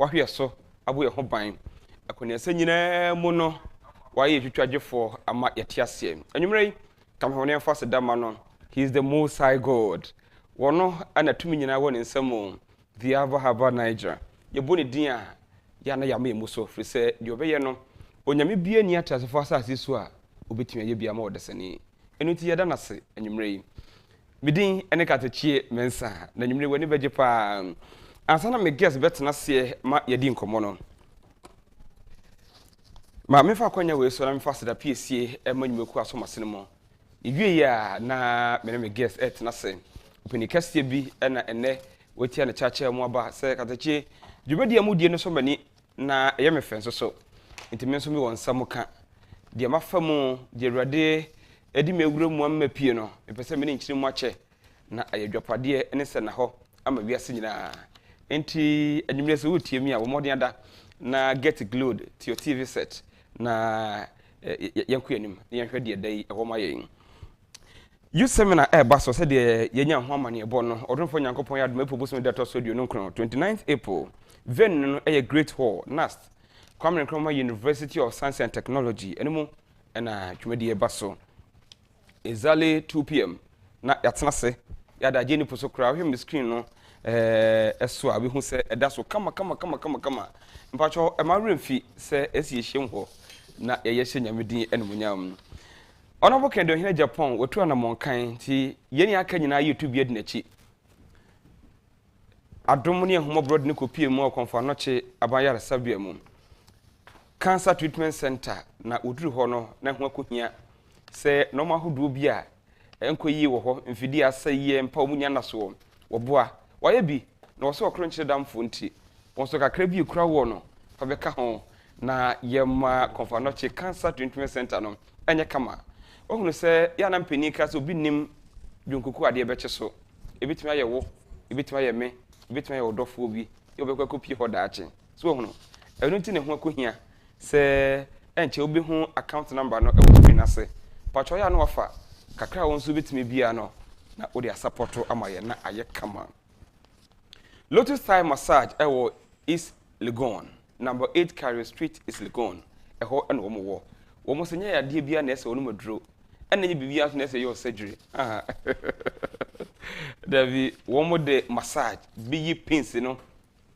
wahwe so abo ye ho ban akonia sanyina mu no waye twitwagefo ama yete ase anwumrei kamhone fa se dama no he is the most high god wono ana tumi nyina woni nsamo the haba Niger ye boni din a ya na yama emu so firi se de obeye no onyame bie ni atasefo asase so a obetumi aye bia ma odesani enu ti yeda nase anwumrei midin ene katachie mensa na anwumrei woni beje pa ansana me guess betena se ma yedi nkomo no ma me fa kwanya we so na me fa seda piesie e manyumeku asomase mo iwie ya na me guess etena se opini kastie bi na ene wetia na chache mu aba se katachie dwumadi amudie no so mani na ye me fenso so ntime so mi won samuka de mafamu de awrade edi mewura mu amma pie no epese me ni nkyiri mu ache na ayadwapade ene se na ho ama wiase nyina enti anwumre so wotie mi a wo modern ada na get glued to your TV set na yanku anim na yanhwe de dai e wo ma yen you seminar baso se de yenya ho amane ebo no odonfo nyankopon ya adoma pobuso de to studio no nkron 29th April ven no a great hall nast Kwame Nkrumah University of Science and Technology enemu na twumadi baso exactly 2 p.m. na yatena se ya da jeni poso kra hwem screen no eso abi hu se eda so kama mpacho e ma remfi se esi ehiem ho na ye hye nyamedin enemunyam onabo kendo hina Agyapong wotu na monkan ti yeni aka nyina YouTube edi nachi adom ne ehomobro ne kopie mu okonfa no che abayare sabia mu Cancer Treatment Center na oduru ho no na ho akohia se no ma hodo bi a enkoyi wo ho mfidi asaye mpa omunya naso wo boa waye bi na wo so okro nchire damfo nti won so kakra bi ekura wo no fa beka ho na yema Konfanoche Cancer Treatment Center no enye kama ohunu se ya na mpeni ka so bi nim dwonkoku ade beche so ebitimi aye wo ebitimi aye me ebitimi aye odofo bi ye obekwa kopie ho daache so ohunu enu nti ne ho akohia se enche obi hu account number no e wo screen ase pacho ya no wafa kakra won so bitimi bia no na odi asupporto amaye na aye kama Lotus Thai Massage ewo is Legon number 8 Carrier Street is Legon eho eno wo mo senya ya de bia na ese wonu maduro ena nye bibia so na ese yo surgery Davi wo mo de massage bi pins no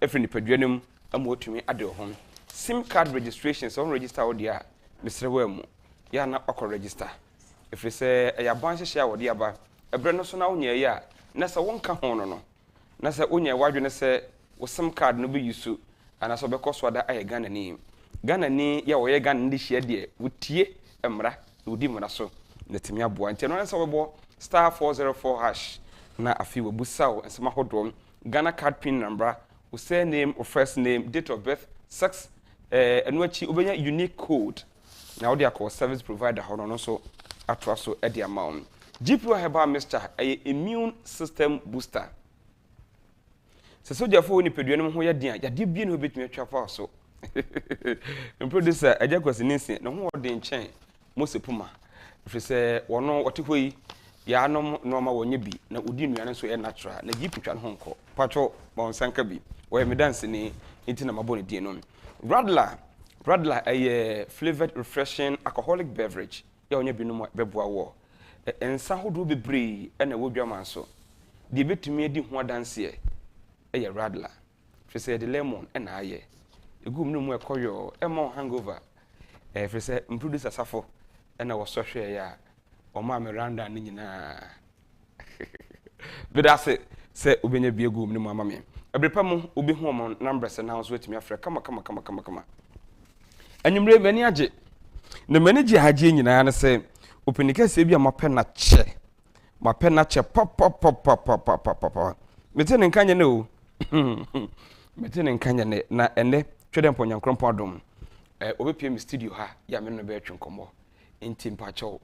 efri ni padwanum am otumi ade ho SIM card registration so register wo dia Mr. Wemu ya na akọ register efri se ya ban hye wo dia ba ebre no so na wonya ya na se wonka ho no na se wonya wadwene se wo SIM card no be yusu ana so be koso da aye Ghana ni ya wo ye Ghana ndi hye de wotie emra wodi mu na so na timi aboa nti no na se webo *404# na afi wo busaw ensema hodom Ghana card pin number wo surname or first name date of birth sex enwachi obenya unique code na wo dia call service provider hono no so atwa so e dia amount GPO Herbal Mixture immune system booster se soja fo ni peduanum ho ya dia ya de bie no betumi atwa fa so producer Agyapong ninsi no ho de nchen Mose Puma fi se wono wote hoyi ya anom no ma wonye bi na odi nuane so e natural na GP twa ho nko pacho bon sanka bi wo me dance ni inti na mabone die no Radler a flavored refreshing alcoholic beverage ya onye bi no beboa wo ensa hodo bebre e na wodwaman so de betumi edi ho dance e Radler fi se de lemon e na aye egum no mu ekoyo e mo hangover fi se producer safo e na wo so hwe ya o ma Miranda ni nyina bidase se obenya bi egum no mu amame ebrepa mu obi hu mo number se na so wetimi afre kama anwumre bani age na manage haje nyina na se opinika se bi amape na che pop metene nkanye ne o metene nkanye ne na ene twede mponyankrompon adom obepie mi studio ha ya me no be atwenkomo enti mpacho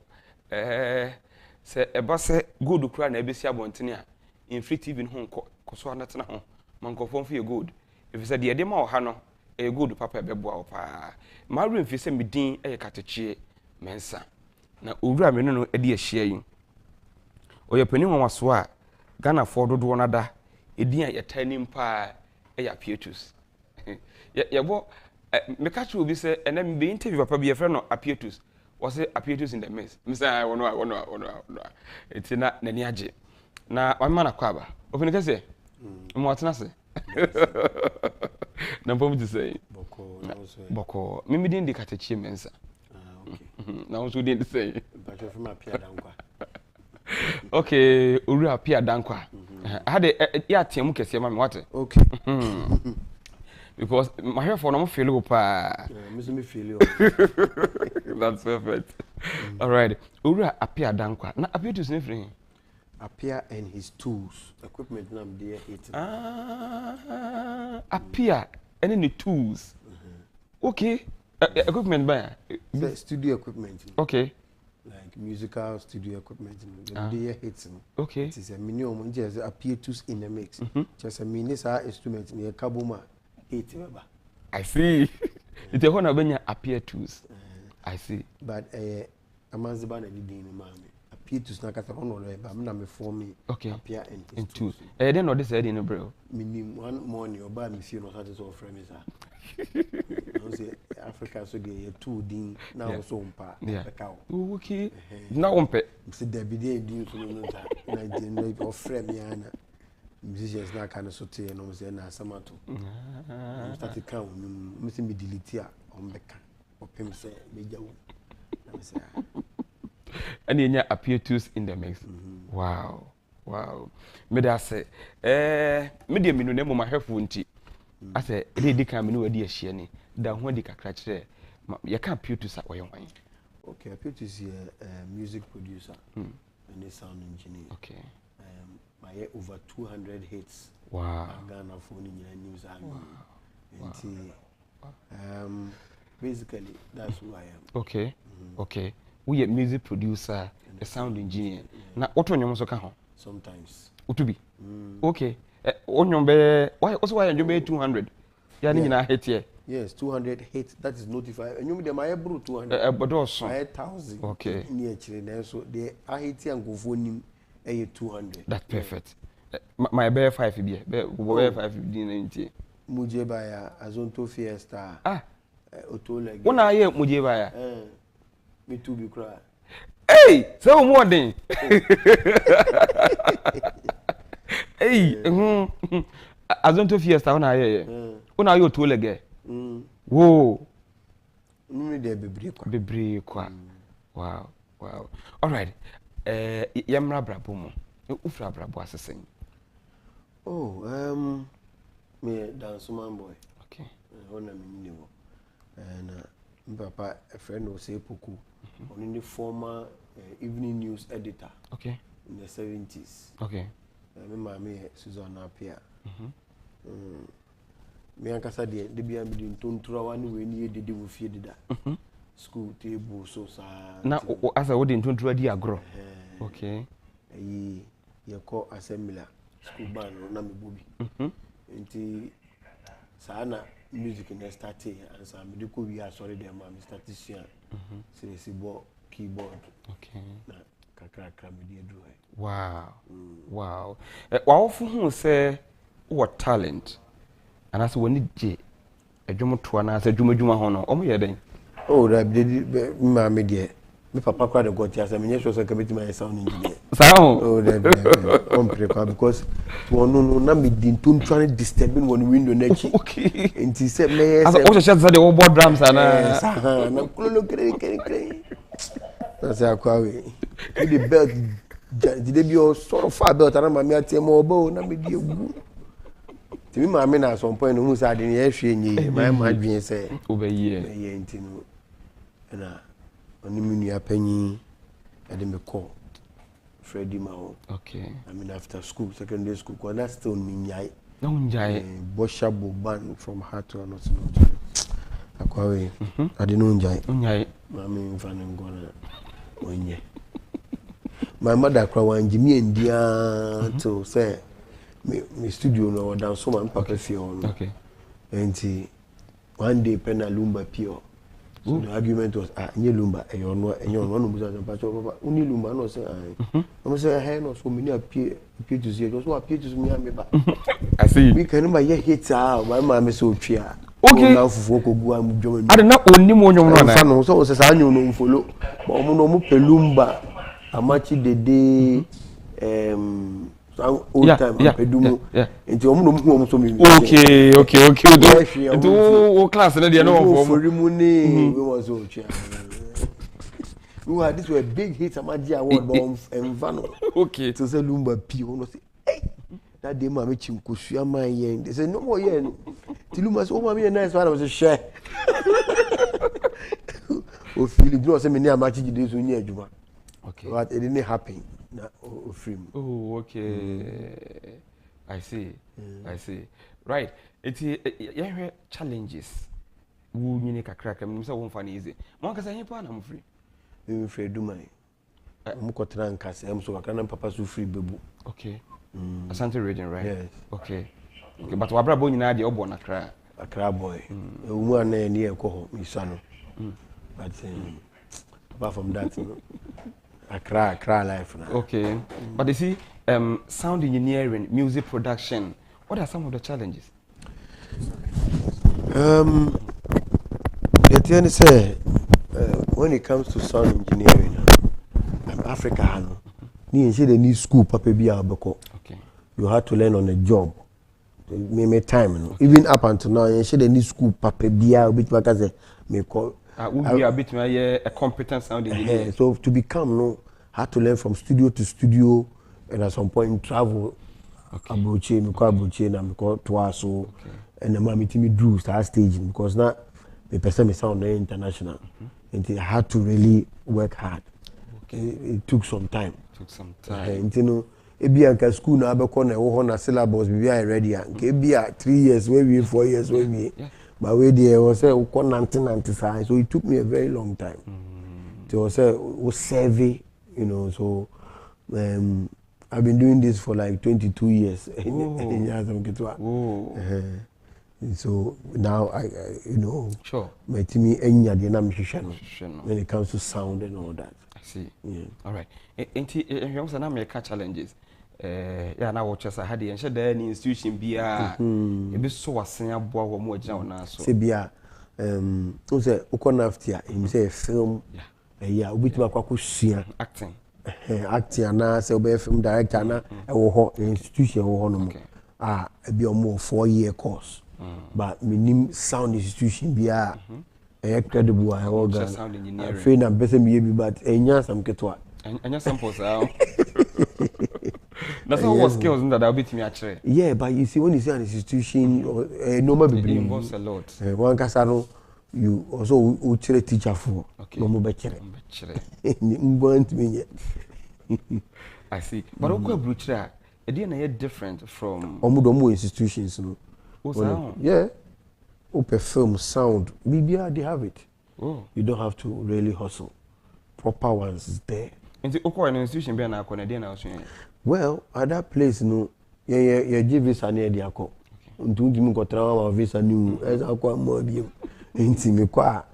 se eba se good kura na ebesi abontene a infree TV ho koso anatena ho mankofon fi good if said de ma o ha no e good papa ebeboa o pa ma remfi se medin katechie mensa na owura me no edi ahia yi oyepani nwaso a Ghana for dodo nada edin a yetani mpa Appiatus Yeah, what me catch will be say and then be interview papa be a friend of Appiatus. Was it Appiatus in the mess? Mr. I want it's not nani age. Na my man akwaba. Open the say. Mo atena say. Na pom to say. Boko. Me din di katechi mensa. Okay. Na also din say. But from Appiah Dankwah. Okay, uru Appiah Dankwah. I had a ya tiemu kese ma me what? Okay. Because my hair for no feel pa. Me feel. That's perfect. All right. Ura Appiah Dankwah. Na Appiatus ne free. Appiah and his tools, equipment nam there 18. Appiah and the tools. Okay. Equipment by studio equipment. Okay. Like musical studio equipment. There 18. Okay. It is a minimum just Appiatus in the mix. Just a mini instrument near Kabuma. I see. It's a one of Appiatus. I see. But Amaziban and Dini Mammy. Appiatus Nakata Honor, but I'm not for me. Okay. Appiah in two. I didn't know this in a bro. Meaning one morning or buy me few not as all friends. Africa so get 2 din now so umpa. Yeah. Okay. Now umpe. See there be there din so no that. Na of friend me ana. Musicians na kind of so tey no say na samato. Start to count me say me delete ya on beka. Opem say me jawu. Na me say and you Appiatus in the mix. Wow. Me da say me dey me no na mo ma hwefo nti. I say dey di kan me no wadi ahia ni. Da ho di kakra kire. You can Appiatus a oyen wan. Okay, Appiatus is a music producer and a sound engineer. Okay. I over 200 hits. Wow. Ghana for news and basically that's who I am. Okay. Okay. We a music producer, a sound engineer. Na what one you so can ho? Sometimes. Utubi. Okay. On be why also why you be 200? Ya ni na hit here. Yes, 200 hits. That is notified. And you me dem I bro 200. But also 1000. Okay. Near chile so they are hit and go for nim 200. That's perfect. My bear 5 be bear 5 din Muje baya Azonto Fiesta. Otoleg. One aye muje baya. Me too be cry. Hey, so more than. Hey, Azonto Fiesta one aye. One aye otoleg. Whoa. No dey bebre kwa. Wow. All right. Yamra brabo mo. Ufra brabo asesen. Oh, me dance man boy. Okay. Ona me niwo. And papa a friend will say Poku. On the former evening news editor. Okay. In the 70s. Okay. Me mama Susan Appiah. Me ankasa de bia me din tontura wani we ni edede wo fie dida. School table so sa. Na asa wo din tontura di agro. Okay. Ye call assembly school band na me bobi. Nti sana music na start and so me ko wi asori dem ma me start sian. Seriously bo keyboard. Okay. Na kakra me dey do. Wow. Wa ofu hu say what talent. And as when je adwom to na as adwuma ho no omo ye den. Oh, that ma me dey. Me papa kwa de got ya say me sure say kabeti my sound engineer. Sound. Oh, that on prepare because no na me din tun try disturbing one window na chi. Okay. Nti say me as o share say the board drums ana. Na kulo kere. Na say akwa we. The belt did be o sort of far belt na ma me atie mo obo na me di egu. Ti me ma me na some point no hu say ade na ehwe nyi. Ma dwen say obeye. Ye nti no. Na oni minu apanyi ade me call Freddie Mao. Okay. I mean after school, secondary school, because that's still Ninyai. No Njai. Boshabo band from Hato or not. Akwawe. I didn't know Njai. Njai. Mami mfano ngona. Onye. My mother kwa Jimmy and Dia to say me studio no down so man papa feel. Okay. And one day Penalumba Pio. So the argument was, nye lumba, one papa, uni lumba, no say, I say, hey, no, so many appear to see, just what appear to me, I see. We can remember, hits out, my mamma so cheer. Okay. Now for go and join. I don't know only more young so says I know follow, but no pelumba, a match the day, old time, pedumo, into home so many. Okay. Into class, and they know for Rimuni, we was so cheer. This were big hits, a magic award bomb and Vano. Okay, to say Lumba P. Hey, that day, my chim kushia my yen. They said, no more yen. Tilumas, oh, mammy, and nice one was a share. Oh, Philip, you know, some near match you do near Juma. Okay, but it didn't happen. Oh, okay. I see. I see. Right. It's challenges. Who you a crack and so one easy. Marcus, I am free. I'm afraid do my. I'm cotton cast. I'm so I can't papa so free babu. Okay. Asante region, right? Yes. Okay. Okay, but what about you? The Obon a crab boy. A woman near Coho, my son. But apart from that, I cry life now. Okay. But you see, sound engineering, music production, what are some of the challenges? Say, when it comes to sound engineering, Africa, need school, papa be abeko. Okay. You had to learn on the job. Me time, even up until now, you should need school, papa be a bit like as me call. Be a bit a competent sound engineer. So to become had to learn from studio to studio, and at some point travel. Okay. Abuche, me call Abuche, na me call Twaso, and the mommy me drew start staging because now me person me sound international, and I had to really work hard. Okay. It took some time. And you know, Appiah school na abeko na wo na syllabus be ready and Appiah 3 years maybe 4 years maybe. But we there was say 1995, so it took me a very long time. To say survey, you know, so I've been doing this for like 22 years. So now I you know, sure. My team when it comes to sound and all that. I see. Yeah. All right. And also now make challenges. Yeah, now watch us. I had the any institution be a bit so a senior boy or more now. So say be a say Unauthorized. Him say film. Yeah, which ma acting. Acting na say be film director na institution wo no mo. Be more 4-year course. But minim sound institution be a credible organ. Sound engineering. Train and better me but enya some ketwa. Enya samples That's not what skills that I'll be to me actually. Yeah, but you see when you say an institution or normal it involves a lot. One casano you also uche teacher for. Okay. No more bechere. I see. But okay, Bruchra, it didn't different from Omudomo institutions, no. Yeah. Open film, sound, BBR, they have it. Oh. You don't have to really hustle. Proper ones is there. And the Okwa institution be na Canadian also. Well, at that place, no, yeah, give visa near the Ako. Don't you go travel visa new as Aqua more be intimate.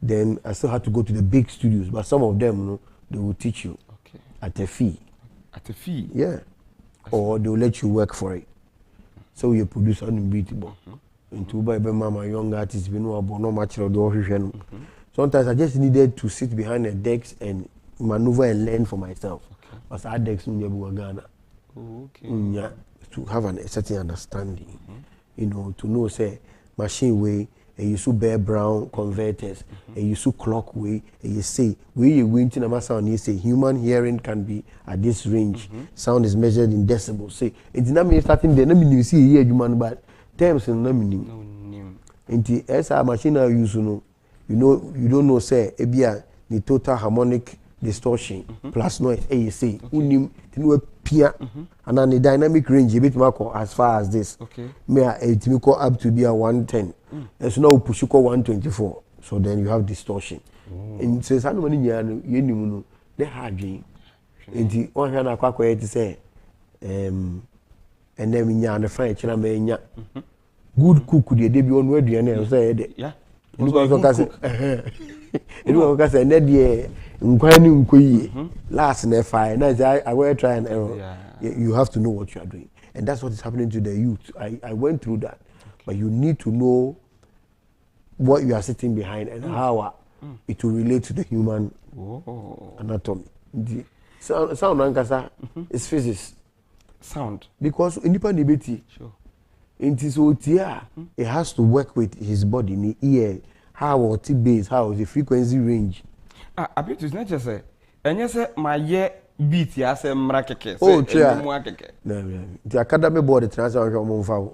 Then I still had to go to the big studios, but some of them, no, they will teach you at a fee. At a fee? Yeah. Or they will let you work for it. So you produce unbeatable. Into by mama young artists, we know about no much of the official. Sometimes I just needed to sit behind a desk and maneuver and learn for myself. But I desk in Ghana. Yeah, to have a certain understanding. You know, to know say machine way, and you see bare brown converters, and you see clock way, and you say where you win to the sound, you say human hearing can be at this range. Sound is measured in decibels. Say it's not me starting there, no mean you see here human but terms and no meaning. And the SR machine I use you know you don't know say Appiah the total harmonic distortion plus noise you say unim tinu Appiah and then the dynamic range a bit more as far as this. Okay. Me it me go up to be a 110. And so now push you 124. So then you have distortion. And says I know money you know they hard dream. And the one hand I quite say and then we nya the French na me nya good cook the dey be on where do you say yeah also because last I will try and error. You have to know what you are doing, and that's what is happening to the youth. I went through that, but you need to know what you are sitting behind and how it will relate to the human anatomy. The sound ankasa is physics. Sound because independent debate. Sure. It is OTR. It has to work with his body, in the ear, how or T-base, how the frequency range. Appiatus not just say, and yes, my year beat ya say mrakeke. Oh, no. The academy board the transfer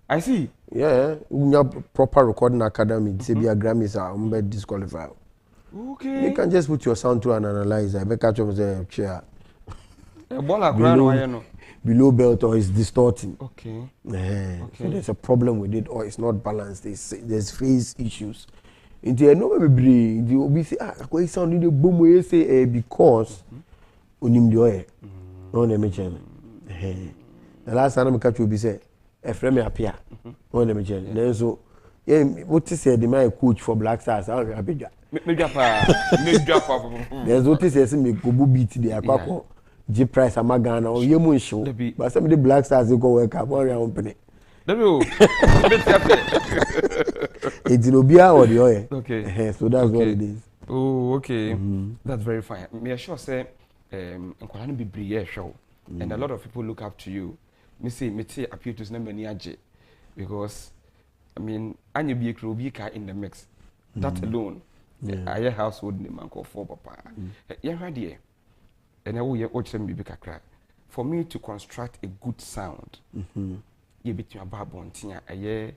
I see. Yeah, we have proper recording academy. Say be a Grammys are disqualified. Okay. You can just put your sound to an analyzer. I catch up the chair. Below belt or it's distorting. Okay. So there's a problem with it or it's not balanced. There's phase issues. Into a no baby, the obviously I sound in the boom we say because unim the oil. No mention. The last time I catch you be say a friend me Appiah. No mention. Then so what is the my coach for Black Stars? I'll be happy. Me drop. There's what is me go beat the akako. G price amagana or yemu show. But some of the Black Stars they go work up on your company. It's Nobia or the oil. Okay. So that's what it is. Oh, okay. That's very fine. Me sure say nkwala be briye show. And a lot of people look up to you. Me say Appiatus na many aje because I mean anya be krobika in the mix. That alone. I hear household name and call for papa. Yeah, right. And I will watch them be kakra. For me to construct a good sound, you between a babu and tia a year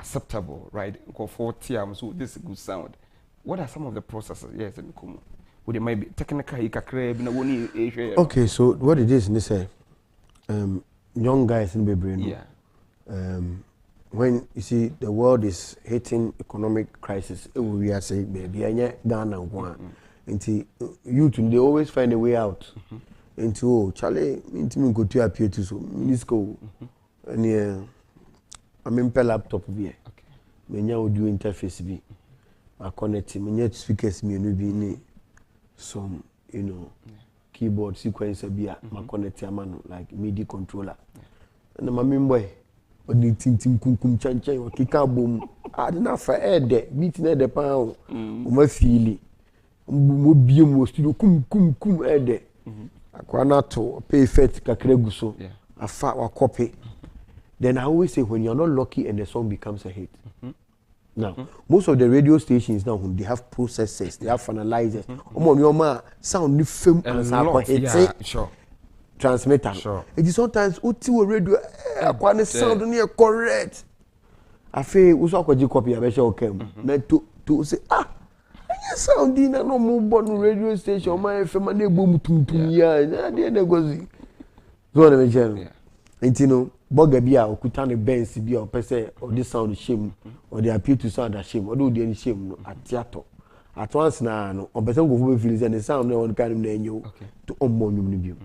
acceptable, right? Go 40 so this is a good sound. What are some of the processes? Yes, and come. Would it might be technical okay, so what it is, say young guys in the brain. Yeah. When you see the world is hitting economic crisis, we are saying baby, I Ghana one. Into youth, they always find a way out. Into Charlie, into me go to Appiatus, Minisco, and I'm in laptop here. Me now do interface be. I connect me net speakers me no be some keyboard sequencer be my connect man like MIDI controller. And my main boy, but the ting kum chan or kick out boom. I didn't for air there, meeting at the pound. My feeling. Mo studio kum ede akwana to pay fet kakre guso afa wa copy. Then I always say when you're not lucky and the song becomes a hit. Now most of the radio stations now they have processors, they have finalizers. Sound new film and sure transmitter. Sure. It is sometimes uti radio akwana sound near correct. Afi uso akwaji copy abesha okem. Me to say sounding no more born radio station my FM na egbo mutumtum ya na dey negozi so na me jeno enti boga bia okuta ne benz bia opese or this sound shame or the appeal to sound shame or do the any shame no atiato at once na no opese go fo feel say the sound na one kind na enyo to ommo nyum no bio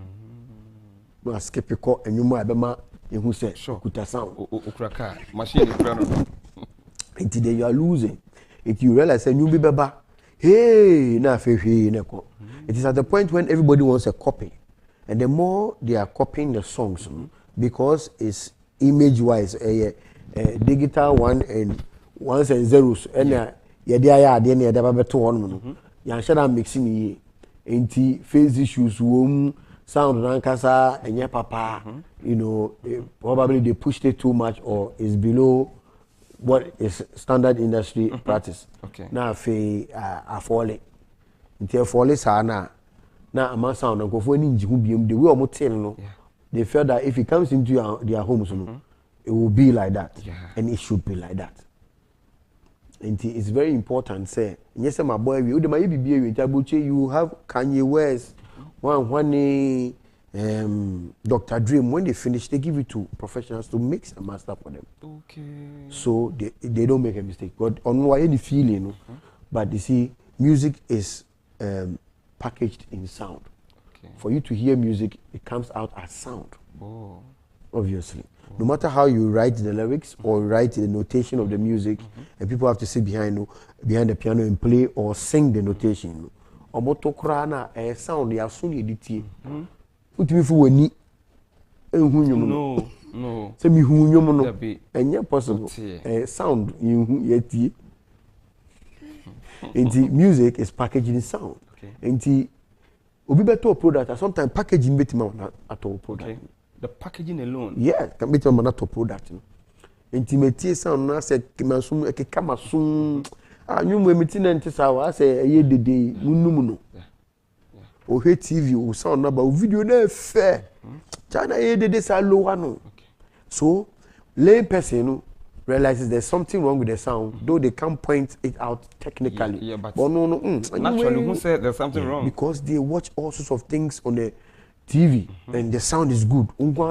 no skip ko enyum abema ehu say okuta sound okuraka machine kura no enti they you are losing if you realize enyum bi beba. Hey, na fefe neko. It is at the point when everybody wants a copy, and the more they are copying the songs, because it's image-wise, a digital one and ones and zeros, and ya then ya daba beto one. Ya shada mixing ye, anti phase issues, sound rankasa and ya papa. Probably they pushed it too much or is below what is standard industry practice. Okay. Na fe a falling. Until falling sana na ama sound and go for any biem the way omotel no. They felt that if it comes into their homes, it will be like that. And it should be like that. And it's very important say yes my boy you have Kanye West one Dr. Dream, when they finish, they give it to professionals to mix and master for them. Okay. So they don't make a mistake. But on why any feeling, but you see, music is packaged in sound. Okay. For you to hear music, it comes out as sound. Obviously. No matter how you write the lyrics or write the notation of the music, and people have to sit behind the piano and play or sing the notation. Omoto krana e sound ya so ne ditie. Utimi fu wani enhu nyum no. Say mi hu nyum no. Enye possible. Sound you yetie. Inti music is packaged in sound. Inti obi beto product sometimes packaging betima na at all product. The packaging alone. Yeah, can betima na to product. Inti metie sound na say kimasum ekekamasum anyum emitina ntisa wa say eye dede munum no. O he TV o sound na ba o video na fair. China eye dede sa low no. So lay person realizes there's something wrong with the sound, though they can't point it out technically. Yeah, but no. Naturally, who said there's something wrong? Because they watch all sorts of things on the TV and the sound is good. Now,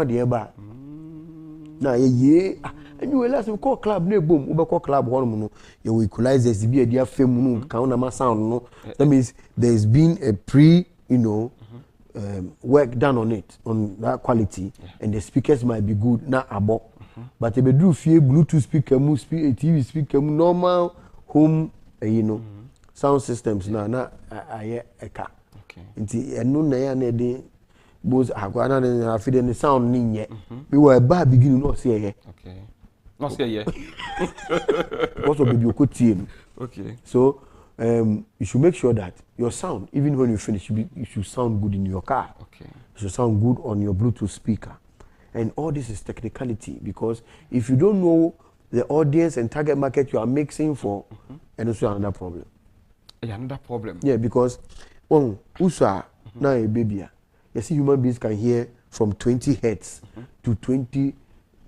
and you realize we call club near boom, we call club one, you equalize the be a dear fame, count my sound. No, that means there's been a work done on it, on that quality, and the speakers might be good, not above. But if you do fear Bluetooth speaker, TV speaker, normal home, sound systems na a car. Okay. Inti enu na ya na de both agwana na afide ne sound ni nye. We were ba begin no say ye. Okay. No say ye. Also baby okotie. Okay. So you should make sure that your sound, even when you finish, you should sound good in your car. Okay. You should sound good on your Bluetooth speaker. And all this is technicality, because if you don't know the audience and target market you are mixing for, and also another problem. Yeah, another problem. Yeah, because usa na a baby, you see human beings can hear from 20 hertz to 20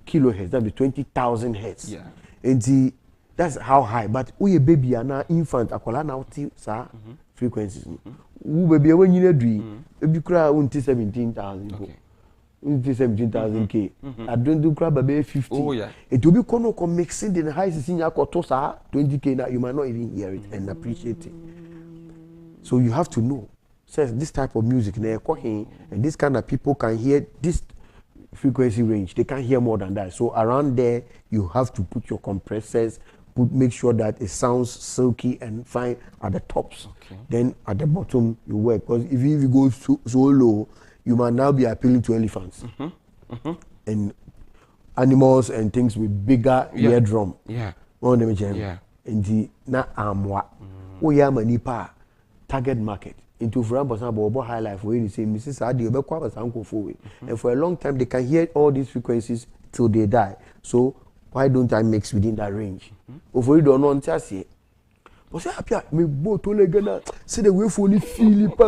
kilohertz. That be 20,000 hertz. Yeah. And that's how high. But we a baby and now infant akola now sa frequencies. We baby when you dream, baby cry until 17,000. Okay. 17,000 K. I don't do crab about 50. Oh yeah. It will be kono mixing the high senior kotosa 20K now you might not even hear it and appreciate it. So you have to know. Says this type of music and this kind of people can hear this frequency range. They can't hear more than that. So around there you have to put your compressors, make sure that it sounds silky and fine at the tops. Okay. Then at the bottom you work, because if you go so low, you might now be appealing to elephants and animals and things with bigger eardrum. Yeah. Yeah. And the na amwa. We are manipa target market. Into for example, high life where you say Mrs. Adi and for a long time they can hear all these frequencies till they die. So why don't I mix within that range? Over you don't know until I see. But say Appiah, me bo to le gana. Say the way for ni feel pa.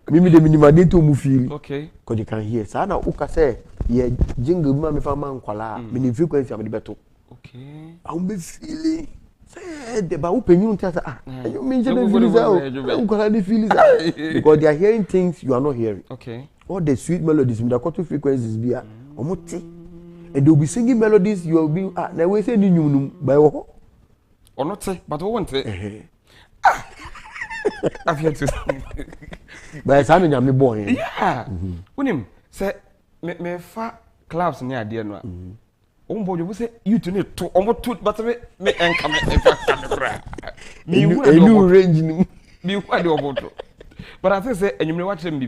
Mimi de minima de to mu feel. Okay. Because you can hear. Sa na uka say ye jingle ma me fa man kwala. Me ni frequency am de beto. Okay. I be feeling. Say the ba upenyu ntia sa you mean je de feel say ukwala de feel say. Because they are hearing things you are not hearing. Okay. All the sweet melodies with the quarter frequencies be omoti. And they will be singing melodies you will be na we say ni nyum by wo. Or not say, but we want it. I've heard to. But it's having a boy. Yeah. When him say, me fa clubs near dear no. Boy, you say you to need to almost two, but me and come me new range. Me quite the but I think say, and you may watch them be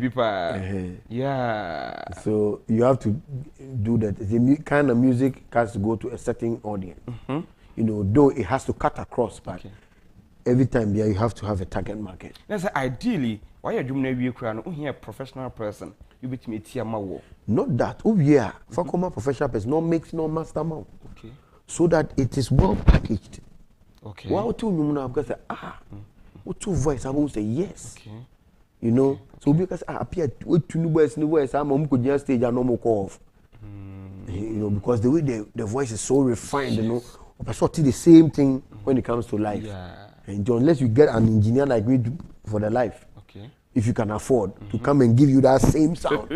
yeah. So you have to do that. The kind of music has to go to a certain audience. Though it has to cut across, but every time you have to have a target market. That's ideally why you're doing a professional person. You bet me not that. Oh yeah, for a professional person, no makes no master mount. Okay. So that it is well packaged. Okay. Why would you know because what two voice I will say yes. Okay. So because Appiah what two voice I'm could just stage and no more call off. Because the way the voice is so refined, but sort of the same thing when it comes to life. Yeah. And unless you get an engineer like me for the life, okay, if you can afford to come and give you that same sound.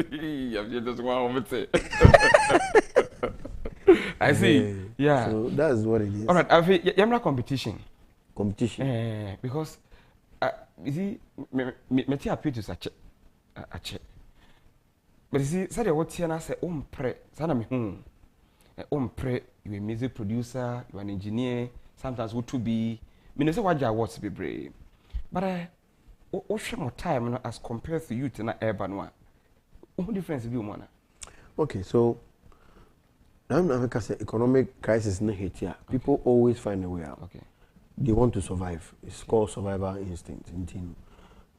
I see. Yeah. So that's what it is. All right. I feel you're competition. Because you see, me Appiatus a check. But you see, say what here na say pre. Sana me pre. You a music producer, you an engineer. Sometimes what to be. Me no say what you watch be brave. But what more time as compared to you to na urban one. What difference be one? Okay, so now I say economic crisis in here. People always find a way out. Okay. They want to survive. It's called survival instinct.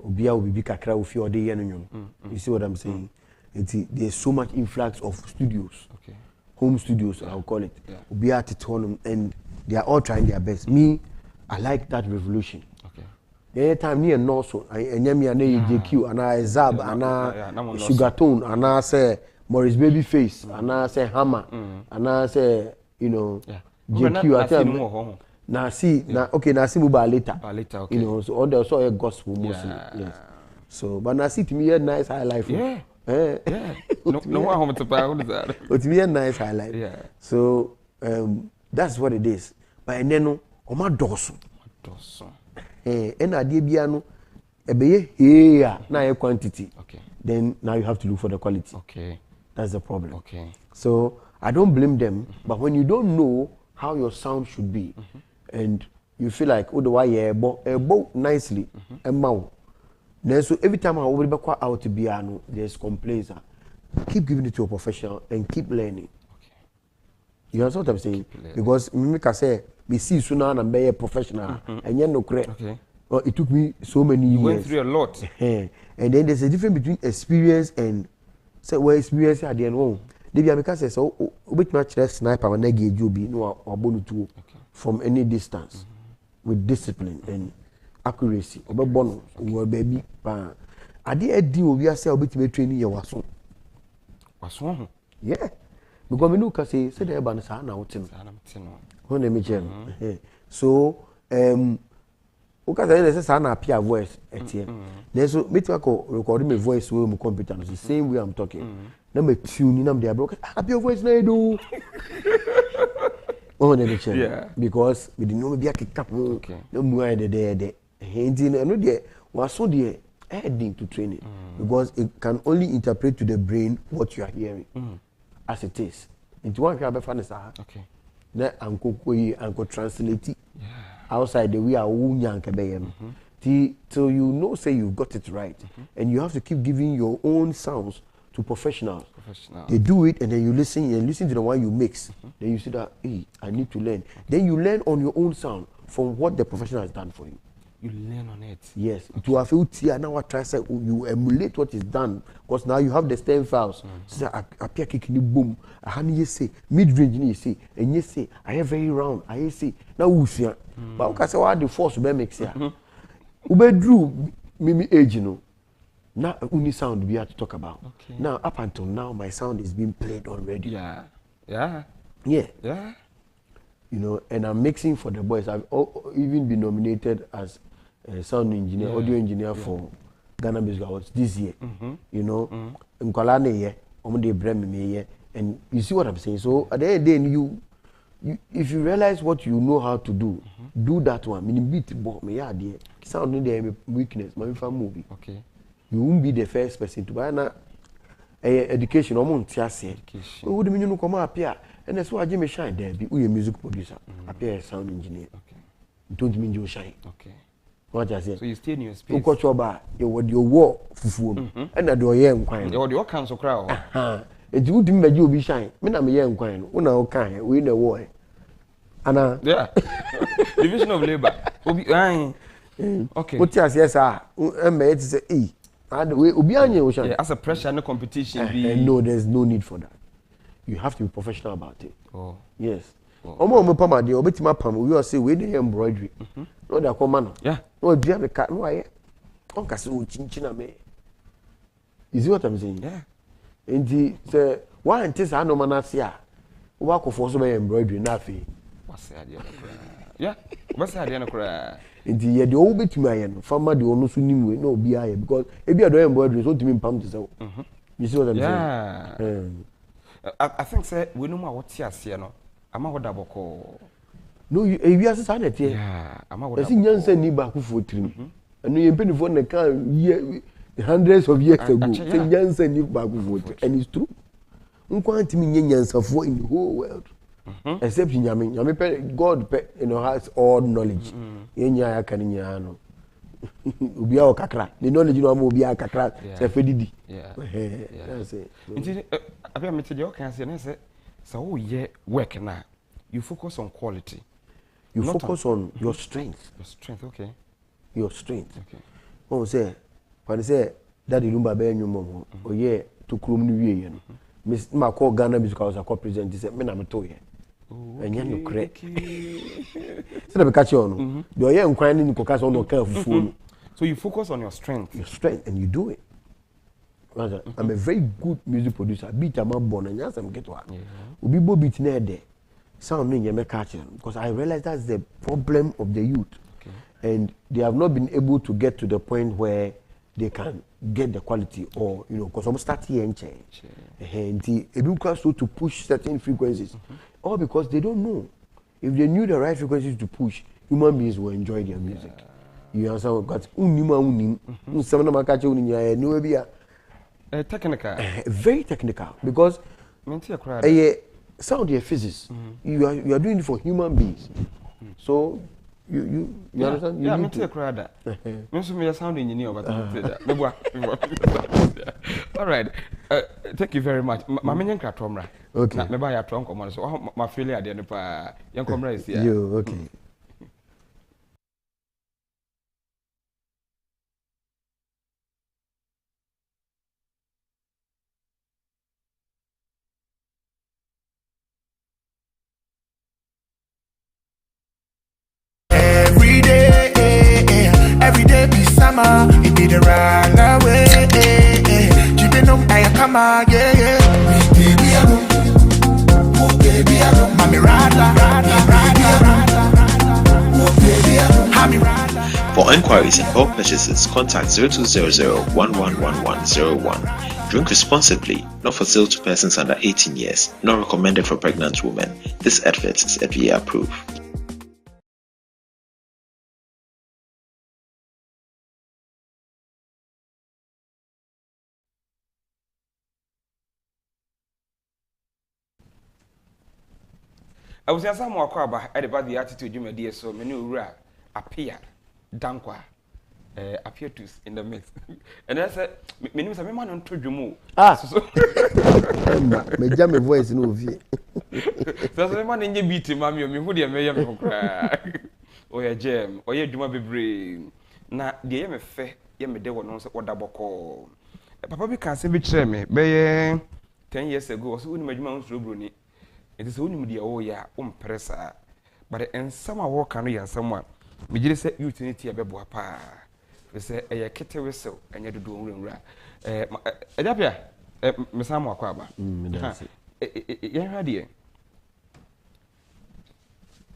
Obia will be kakra ufi or day You see what I'm saying? There's so much influx of studios. Okay. Home studios, I'll call it. Yeah. Obia at it and they are all trying their best. Me, I like that revolution. Okay. The time near Norso, I me and JQ, and I Zab, and I Sugartone, and I say Morris Babyface, and I say Hammer, and I say, JQ. I tell you. Now see, now okay, now see mobile later. Okay. So all the so gospel mostly. Yes. So, but now see to me a nice high life. Yeah. Yeah. No one home to buy that. But to me a nice high life. Yeah. So that's what it is. But and then my dosu. And I did piano. Here now a quantity. Okay. Then now you have to look for the quality. Okay. That's the problem. Okay. So I don't blame them, but when you don't know how your sound should be, and you feel like oh the why nicely and mouth. Then so every time I will be out to piano, there's complaints. Keep giving it to a professional and keep learning. Okay. You understand what I'm saying? Because me can say me see sooner and be a professional and you no correct. Okay. Well, it took me so many years. You went through a lot. And then there's a difference between experience and say well experience at the end home. They be say so which match sniper when they get you be no or bonu to from any distance with discipline and accuracy. Obe bono we baby pa. Ade edi obi ase obetime training ye waso. Waso? Yeah. Because me no ka say the eba na sa na wotin. Sa na wotin no. Ho na me chem. So uka say sa na Appiah voice etie. Then so me to record my voice with my computer the same way I'm talking. Na me tune na me dey broke. Appiah voice na do. Oh, yeah. Because we didn't know maybe I could cap no more the no there was so there adding to training because it can only interpret to the brain what you are hearing as it is. Into one can be funny, sir. Okay. Then uncle translate it outside the way I till you know say you got it right and you have to keep giving your own sounds to professionals. They do it and then you listen to the one you mix. Then you see that, hey, I need to learn. Then you learn on your own sound from what the professional has done for you. You learn on it. Yes. To have now I try say you emulate what is done because now you have the stem files. So Appiah kicking boom. Hani you say mid range you say and you say I have very round. I say now we see. But okay say what the force be mix here. Ube drew me age you know. Now, only sound we have to talk about. Okay. Now, up until now, my sound is being played already. Yeah. Yeah. Yeah. Yeah. You know, and I'm mixing for the boys. I've even been nominated as a sound engineer, audio engineer for Ghana Music Awards this year. You know, Nkolane and you see what I'm saying. So at the end of the day, you if you realize what you know how to do, do that one. Meaning beat me yeah, dear. Sound in there weakness. My movie. Okay. You won't be the first person to buy na education or money. Who would mean you come up here? And that's why Jimmy Shine there. Be a music producer, Appiah sound engineer. Okay. Don't mean you shine. Okay. What I say? So you stay in your space. You got your bar. You would your war fufu. And I do a young kind. You do cancel crowd. And you wouldn't make you be shine. Me I'm a young kind. Una okay. We in the war. Anna. Yeah. Division of labor. Okay. What you say, yes, sir? It is a yeah, as a pressure and competition. No, there's no need for that. You have to be professional about it. Oh. Yes. We all say we need embroidery. No, they are common. Yeah. No, do you have a cat? No, I me. You see what I'm saying? Yeah. And the say why until I know manasia. Work for so embroidery nothing. What's the idea? Yeah. What's the idea? Inti ye de o betumi aye no farmer de ono so nimwe na obi aye because ebi ado embroidery so timi pam to say. You see what I'm saying? I think say we no ma what ase no ama hoda boko. No ewi ase sa na tie. Yeah, ama hoda. Esi nyansa ni ba akufo tirim. Anu ye mpinifo na kan ye hundreds of years ago. Say nyansa ni back and it's true. Unquanti me nyansa for in the whole world. Except nyame God you know has all knowledge. Yenya ya kaninya no. Ubia o kakra. The knowledge no am ubia kakra say fedidi. That's it. Nti Appiah mete dey o kan say na say so ye work na you focus on quality. You focus on your strength. Your strength, okay. Your strength. Okay. When say daddy lumba be nyumo o ye to krom no wie ye no. Miss ma call Ghana musical house a president say me na me to ye. Enya no kre. Say na be catch you no. Do ye nkwan ni ko kasa no kan fufu no. So you focus on your strength. Your strength and you do it. I'm a very good music producer. Beat am born and yes I'm get one. Obi bo beat na there. Sound me me catch because I realize that's the problem of the youth. And they have not been able to get to the point where they can get the quality or you know because some start here and change and the able to push certain frequencies all because they don't know if they knew the right frequencies to push human beings will enjoy their music. You understand because some of catch no be technical very technical because sound your physics you are doing it for human beings so you understand? Yeah, I'm not a crowd. Me sound engineer, but all right. Thank you very much. My main cratomra. Okay. Me buy a trunk command. So my failure at the end of young comrade is here. You okay? Every day be summer, it be the right away. You been on I come yeah. Baby, I don't. Mommy rada. For inquiries and bulk purchases, contact 0200-111101. Drink responsibly, not for sale to persons under 18 years, not recommended for pregnant women. This advert is Appiah approved. I was asking more about the attitude you made so many ura Appiah, Dankwah, Appiatus in the mix. And I said, "Me name is a man on Tujumu." Me jam my voice no vie. So the man in your beat, mammy, me who dear me cry. Oh yeah, jam, oh yeah, Juma be brave. Na the me fe, ye me de one no what double call. Papa be can say be me, be 10 years ago, so when my Juma on Bruni. It is only media oh yeah, pressa. But in some walk and someone, we just say utility a bebo pa. We say a kitty whistle and you do room ra. Appiah, Miss Samuel Quaba. Yeah, dear.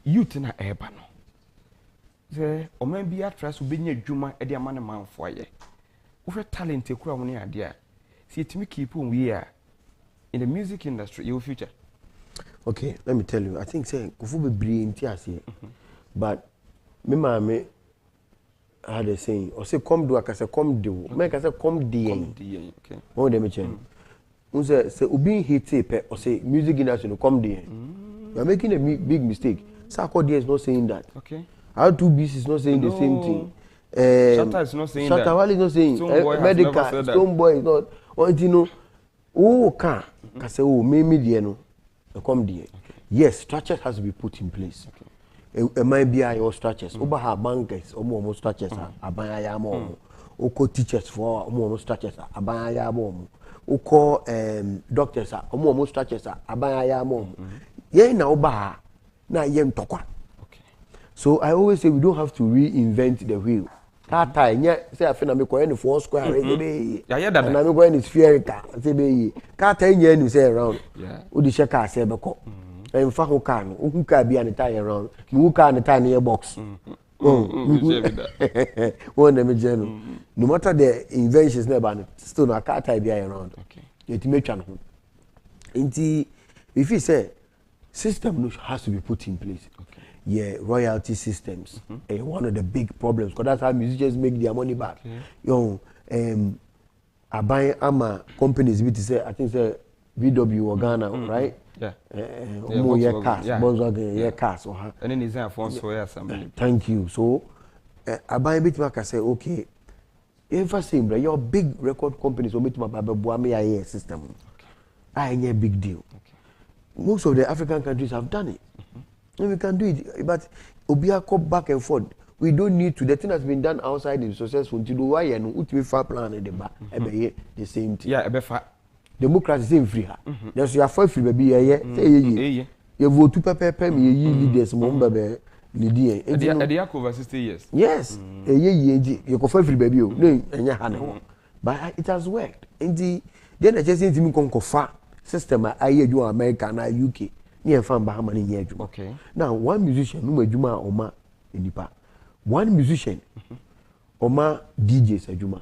Youth in a ebano. Say, or maybe a trust will be near Juma a dear man for ye. Over talent to crown near dear. See to me keep whom we are in the music industry, your future. Okay, let me tell you. I think say kufu be brain tiase. But me mama had a saying, or say come do I say come do. Make I say come do. Okay. What dem chen. Unse say ubi hit pe or say music industry no come do. You are making a big mistake. Sarkodie is not saying that. Okay. How 2BC is not saying the same thing. Shatta is not saying that. Shatta Wale is not saying. Medical Stonebwoy is not. What you know? Oh, can say oh me media no. Come there. Yes, structures has to be put in place. It might be your structures. Oba ha bankers, almost structures. Abaya yamo. Oko teachers for almost structures. Abaya yamo. Oko doctors. Almost structures. Abaya yamo. Ye na oba na yem tokwa. So I always say we don't have to reinvent the wheel. That time, say I feel I'm going to 4 square. Yeah, and I'm going to spherical. Say be. That time you say around. Yeah. Udi sheka say beko. And fa ho kan, who can be an tie around. Who can the tiny box. One them general. No matter the inventions never still no car tie be around. Okay. It make chan ho. Inti if you say system has to be put in place. Okay. Yeah, royalty systems. One of the big problems because that's how musicians make their money back. Okay. aban ama companies bi to say I think say VW or Ghana, right? Yeah. More cars, Volkswagen cars or her. And then is there for assembly. Thank you. So aban bit make say okay. If same your big record companies will meet my Buame system. I ain't a big deal. Okay. Most of the African countries have done it. And we can do it. But Obia come back and forth. We don't need to. The thing has been done outside is successful. To do why and ultimate far plan at the back. The same thing. Yeah, a democracy same free. There's your five free baby. Say you vote to pay me leaders mumba be leader. At the over 60 years. Yes. You go free baby. No, and but it has worked. And then I just think me come far system I do America na UK. Near fan Bahama in here. Okay. Now one musician no majuma oma enipa. One musician oma DJs ajuma.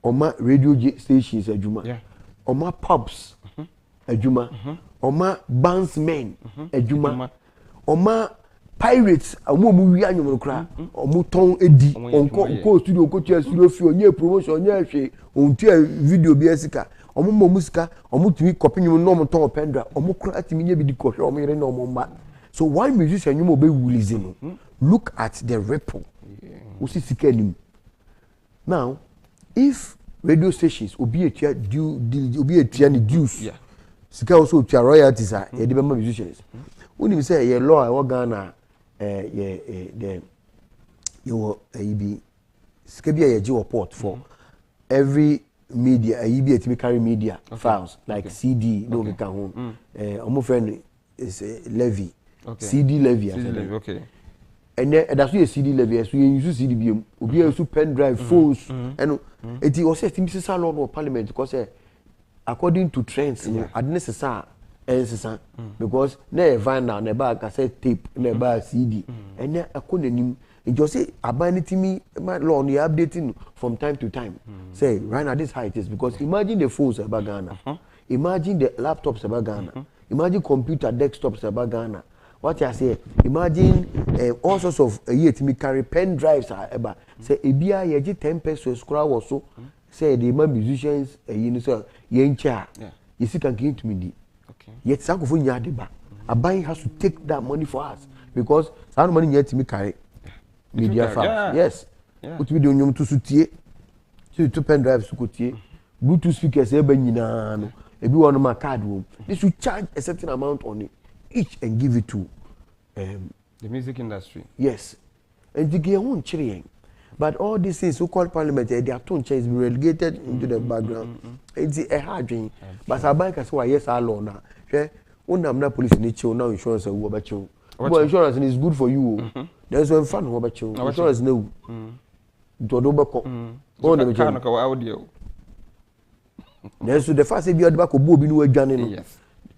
Oma radio stations ajuma. Yeah. Oma pubs ajuma. Oma bandsmen ajuma. Oma pirates omo wi anyom kra omo ton edi onko studio ko tia studio fi onye promotion onye hwe ontia video bi esika omo musika omo tumi kopinum no omo ton pendra omo kra atimi nya bi di kohwe omo yere no omo mba. So one musician you be releasing look at the ripple usi sika nim. Now if radio stations obi etia obi etia ni dues sika also tia royalties a ye de be musicians unim say ye law e Ghana you be skebia ye ji report for every media be to carry media files like CD no we can home omo friend is levy CD levy okay and that's why CD levy so you use CD bi obi use pen drive phones and it was say timisi law no parliament because according to trends administer because na vinyl na ba cassette tape na ba CD and na akonanim it just say abanitimi law no updating from time to time say right now this how it is because imagine the phones about Ghana imagine the laptops about Ghana imagine computer desktops about Ghana what I say imagine all sorts of me carry pen drives about say ebia ye 10 pesos kura wo so say the musicians you know yencha you see can give to me yet Sanko nya de ba aban has to take that money for us because some money yet me carry media files yes put me the onyom to sutie so to pen drive su kotie bluetooth speakers e ba nyina no ebi won ma card wo they should charge a certain amount on it each and give it to the music industry yes and the game won't chiri but all these things so called parliament they are tone change be relegated into the background it's a hard dream but aban ka say why yes our law na unam na police ni chill now insurance wo ba chill but insurance is good for you there's one fun wo ba chill insurance no do ba ko o na be chill ka wa audio there's the first be odba ko bo obi ni wadwane no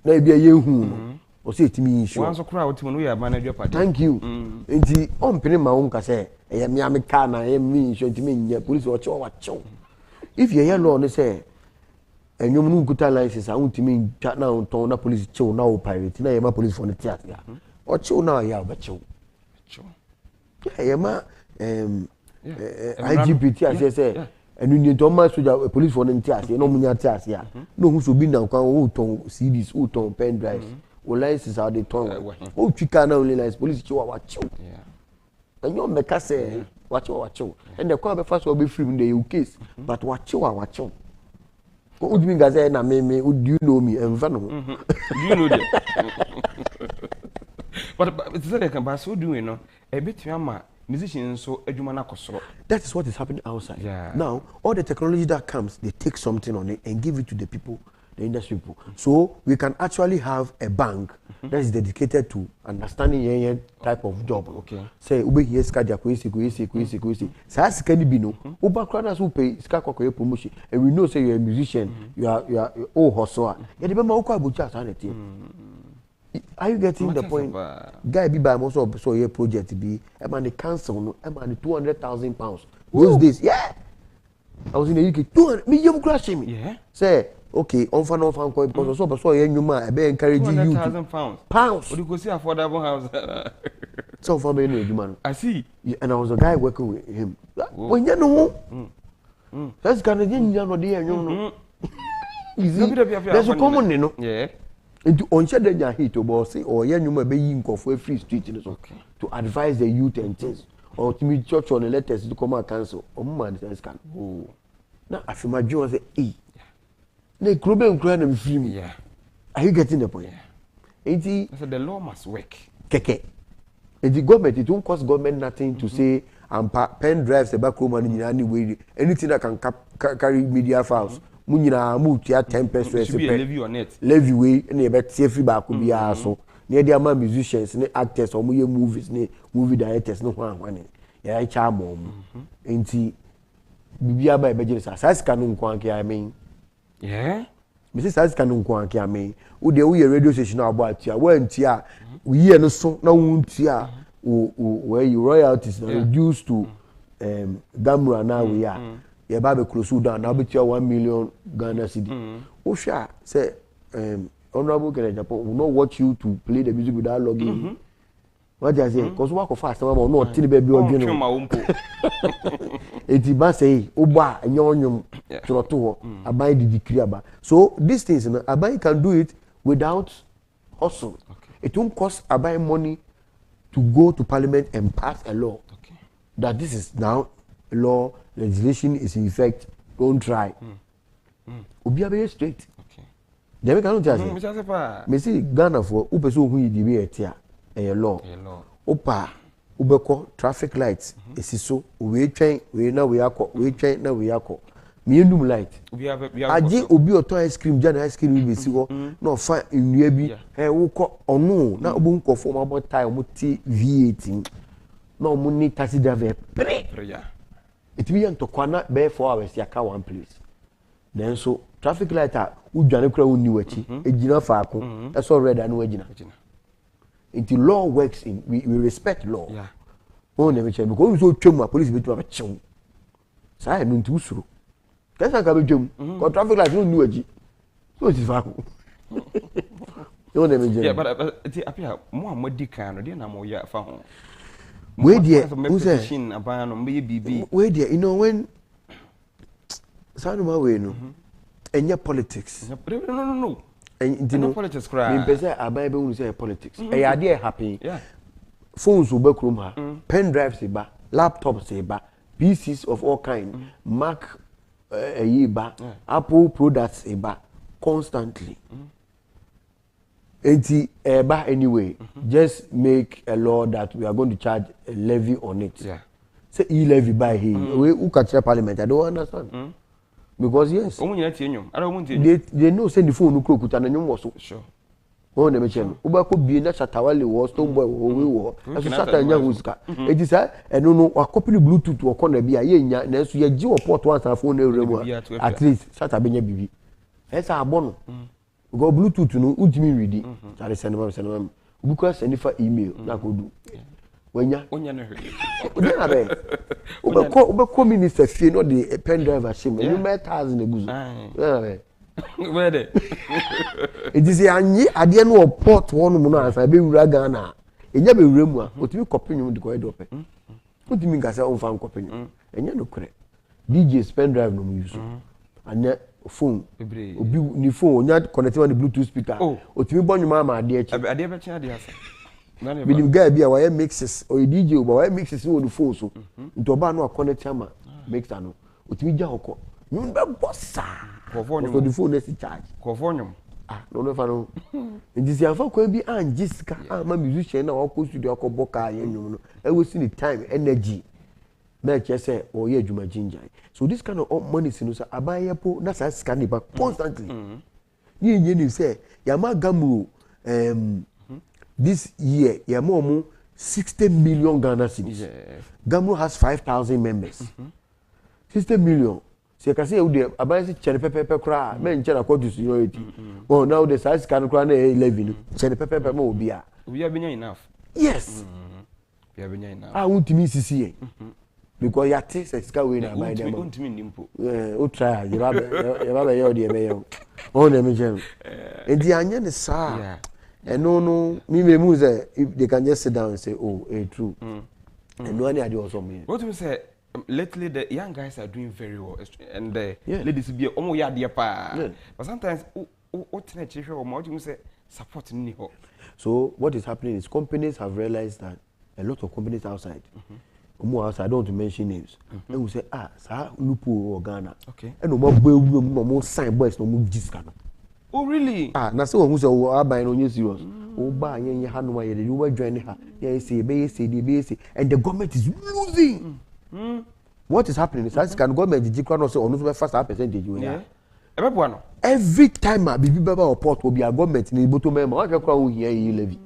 na bia ye hu o say timi insure wan so kra o timi no ya manager party thank you enti on pene ma won ka say e me am ka na e me insure timi nya police o chill wa chill if you hear law no say enyom nu kuta license a untimi na unton na police chill na o pirate na yema police for the theater ya o chill na ya o chill yema IGPT as say enu ni to ma soldier police for the theater no munya theater ya no hu so bi na kwan o ton CDs o ton pen drives o license are the ton o twika na only license police chill wa chill enyom meka say wa chill and the kwa be fast o be free in the case but wa chill what do you mean, Gaza? Na me, do you know me? And do you know that? But it's like a so do you know? A bit yama musicians so ejumana kosoro. That is what is happening outside. Yeah. Now, all the technology that comes, they take something on it and give it to the people, the industry people. So we can actually have a bank that is dedicated to understanding any type of job. Okay. Say ube here skadia kwesi. Sa skani bino. Uba krana so pay ska kwakoye promotion. And we know say you're a musician, you are oh hustler. You remember uko abucha sanity. Are you getting the point? Guy be by most of so your project be e man the council no e man £200,000. Those days, yeah. I was in the UK 200 me you crashing me. Yeah. Say okay, on fan because so you man I be encouraging you £200,000. Pounds. What you go see affordable house. So for me no man. I see. And I was a guy working with him. When you know That's kind of thing you know there you know. There's a common you know. Yeah. Into on share the hit or say or yeah you may be in for free street to advise the youth and things or to meet church on the letters to come and cancel. Oh man, that's kind. Oh. Now I feel my joy say eh. They club and cry and free me. Yeah. Are you getting the point? Yeah. So the law must work. Keke. And the government, it won't cost government nothing to say pen drives the back room and in any way anything that can carry media files. Munina move to 10%. Should be a levy on it. Levy way and a bet safe back could be also. Near the amount musicians, actors or movies, movie directors, no one. Yeah, I charm. Ain't he? Bibia by Beijing, as canon quanky, I mean. Yeah. Mrs. As canon quanky, I mean. Would they we a radio station about ya? When tia, we hear no song, no wound tia, where you royalties are reduced to Gamra now we are. Yeah, Baby close down. Now bet you 1 million Ghana cedi. Osha say, Honorable Agyapong will not watch you to play the music without logging. What I say? Because work fast, I'm not till baby or general. It's the say, Oba and Yonyum to abide the decree about. So these things, Abai can do it without hustle. It won't cost Abai money to go to Parliament and pass a law that this is now a law. Legislation is in effect. Don't try. Obi very straight. Okay. They cannot judge. Me see Ghana for who person who you be etia a law. Opa ubeko traffic lights. Esiso we train we na we akọ we train na we akọ. Me endum light. Aje obi oto ice cream jana ice cream be si ho na ofa nnua bi wo kọ onu na obo nkofo ma bo tie mo ti V18 na omo ni taxi driver pre. It be young to kwana be 4 hours ya ka one place. Then so traffic light a udwane kura woni wachi ejina faako that's all red and wajina. Until law works in we respect law. Yeah. Oh never change because we so twem police be to chew. Sai no ntu usuro. Kasa ka be twem ko traffic light no nu aji. So it faako. No never change. Yeah, but Appiah mo amodi kan no dey na mo ya fa ho. Where dear, who's that? Where dear, you know when Sanuma way no, and your politics. No. And you know politics cry. In person, I buy when say politics. A idea happy. Yeah. Phones will back room pen drives ba, laptops ba, PCs of all kind, Mac ba, Apple products ba, constantly. Anyway, just make a law that we are going to charge a levy on it. Yeah. Say levy by him. Who can tell Parliament? I don't understand. Because yes, they know send the phone no crook and you was sure. Oh, never change. Uba could be na Shatawale was Stone Boy or we were. As a Satan Yahuska. It is I don't know what copy Bluetooth or corner be a year. Next year, Geo port once and phone at least Satabenya BB. That's our bono. Go Bluetooth no ultimate ready. Charlie send them. Because send for email na go do. When ya no hurry. Ube minister fee no the pen driver shame. You met thousand eguzo. Where there? It is anyi ade no port one mu no ansa be wura Ghana. Enya be wura mu a otimi copy nyum de ko edo pe. Otimi ngasa on fan copy nyum. Enya no kure. DJ pen drive no mu use. Anya phone obi ni phone onya connect on the Bluetooth speaker otimi bonyu ma ade echi ade be chen ade asa bi dim guy bia why mixes or DJ o why mixes on the phone so nto ba no connect ama mixer no otimi ja hoko nyum be bossa so the phone is charge ko phone no fa no ndisi afa kwa bi anjisika ma musician na wako studio ko boka ye nyum no e we see the time energy make say or ye adwuma ginger. So this kind of money sinu say abayepo na sa scan ba constantly. You say yama gamru this year yama 60 million Ghana cedis. Gamru has 5,000 members. 60 million. So you can say you abaye say chene pepe kra men chene akọ seniority. Oh now the size scan kra na 11 chene pepe mo obia. We have been enough. Yes. We have been enough. Ah untimi sisi. Because you take sika we na buy them. O try you have your dey be you. Oh na me jam. And the anya ne sa. And no me say if they can just sit down and say oh true. And no any ade also me. What you say lately the young guys are doing very well, and the ladies be almost yard pa. But sometimes what nature or more you say support ni ho. So what is happening is companies have realized that a lot of companies outside. Outside, I don't want to mention names. They will say, sir, Lupo or Ghana. Okay. And no more sign boys, no more discount. Oh, really? Now so who's a buying on you serious. Oh, buy any hand you were joining her. Yes, BAC, and the government is losing. What is happening is that can government the also on first percentage. Every time a baby or port will be a government in the bottom member, I can hear you levy.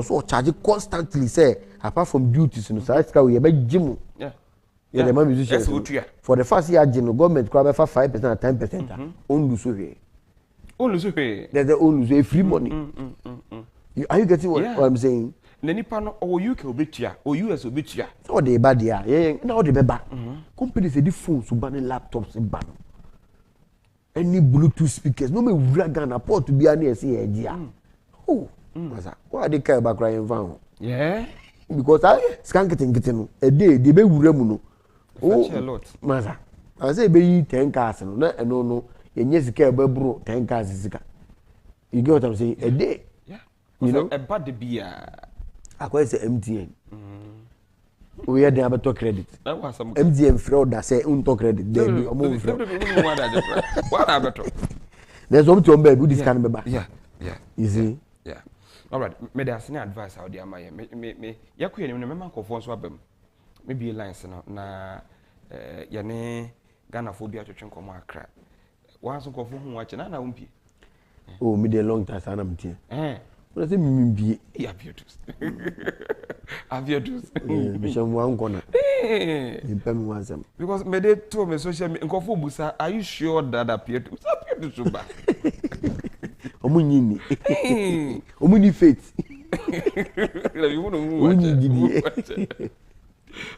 So charge constantly say apart from duties in the we have gym. Yeah, the musicians. For the first year, government cover 5% or 10%. Only so here. Only so here. There's the only free money. Are you getting what I'm saying? Nenipano or UK obitia or US obitia. So they bad yeah. Now they be back. Companies say the phones, banning laptops, and ban. Any Bluetooth speakers. No me dragon a port to be an SCA. Oh. Why they care about crying van? Yeah, because I scan getting a day, they be remuno. Oh, a lot. Maza, I say be 10 cars, no, and yes, care about 10 cars is you get what I'm saying? A day, yeah, you know, a bad beer. I quite say MTN. We had never talk credit. MTN fraud that say unto credit. They be almost what happened? There's something to beg with this kind of back. Yeah, you see. Yeah. All right. Me there's any advice out there, my me. Yaku ye me man confirm so abem. Maybe lines na yane Ghana phobia to twen komo akra. Once confirm hu wache na umpi. Oh, me dey long time sana mtie. What say me bi Appiatus. Appiatus. Me sham wan kona. Impem wansam. Because me dey to me social media confirm busa, are you sure that Appiatus so bad? Omunyini. Omuni faith.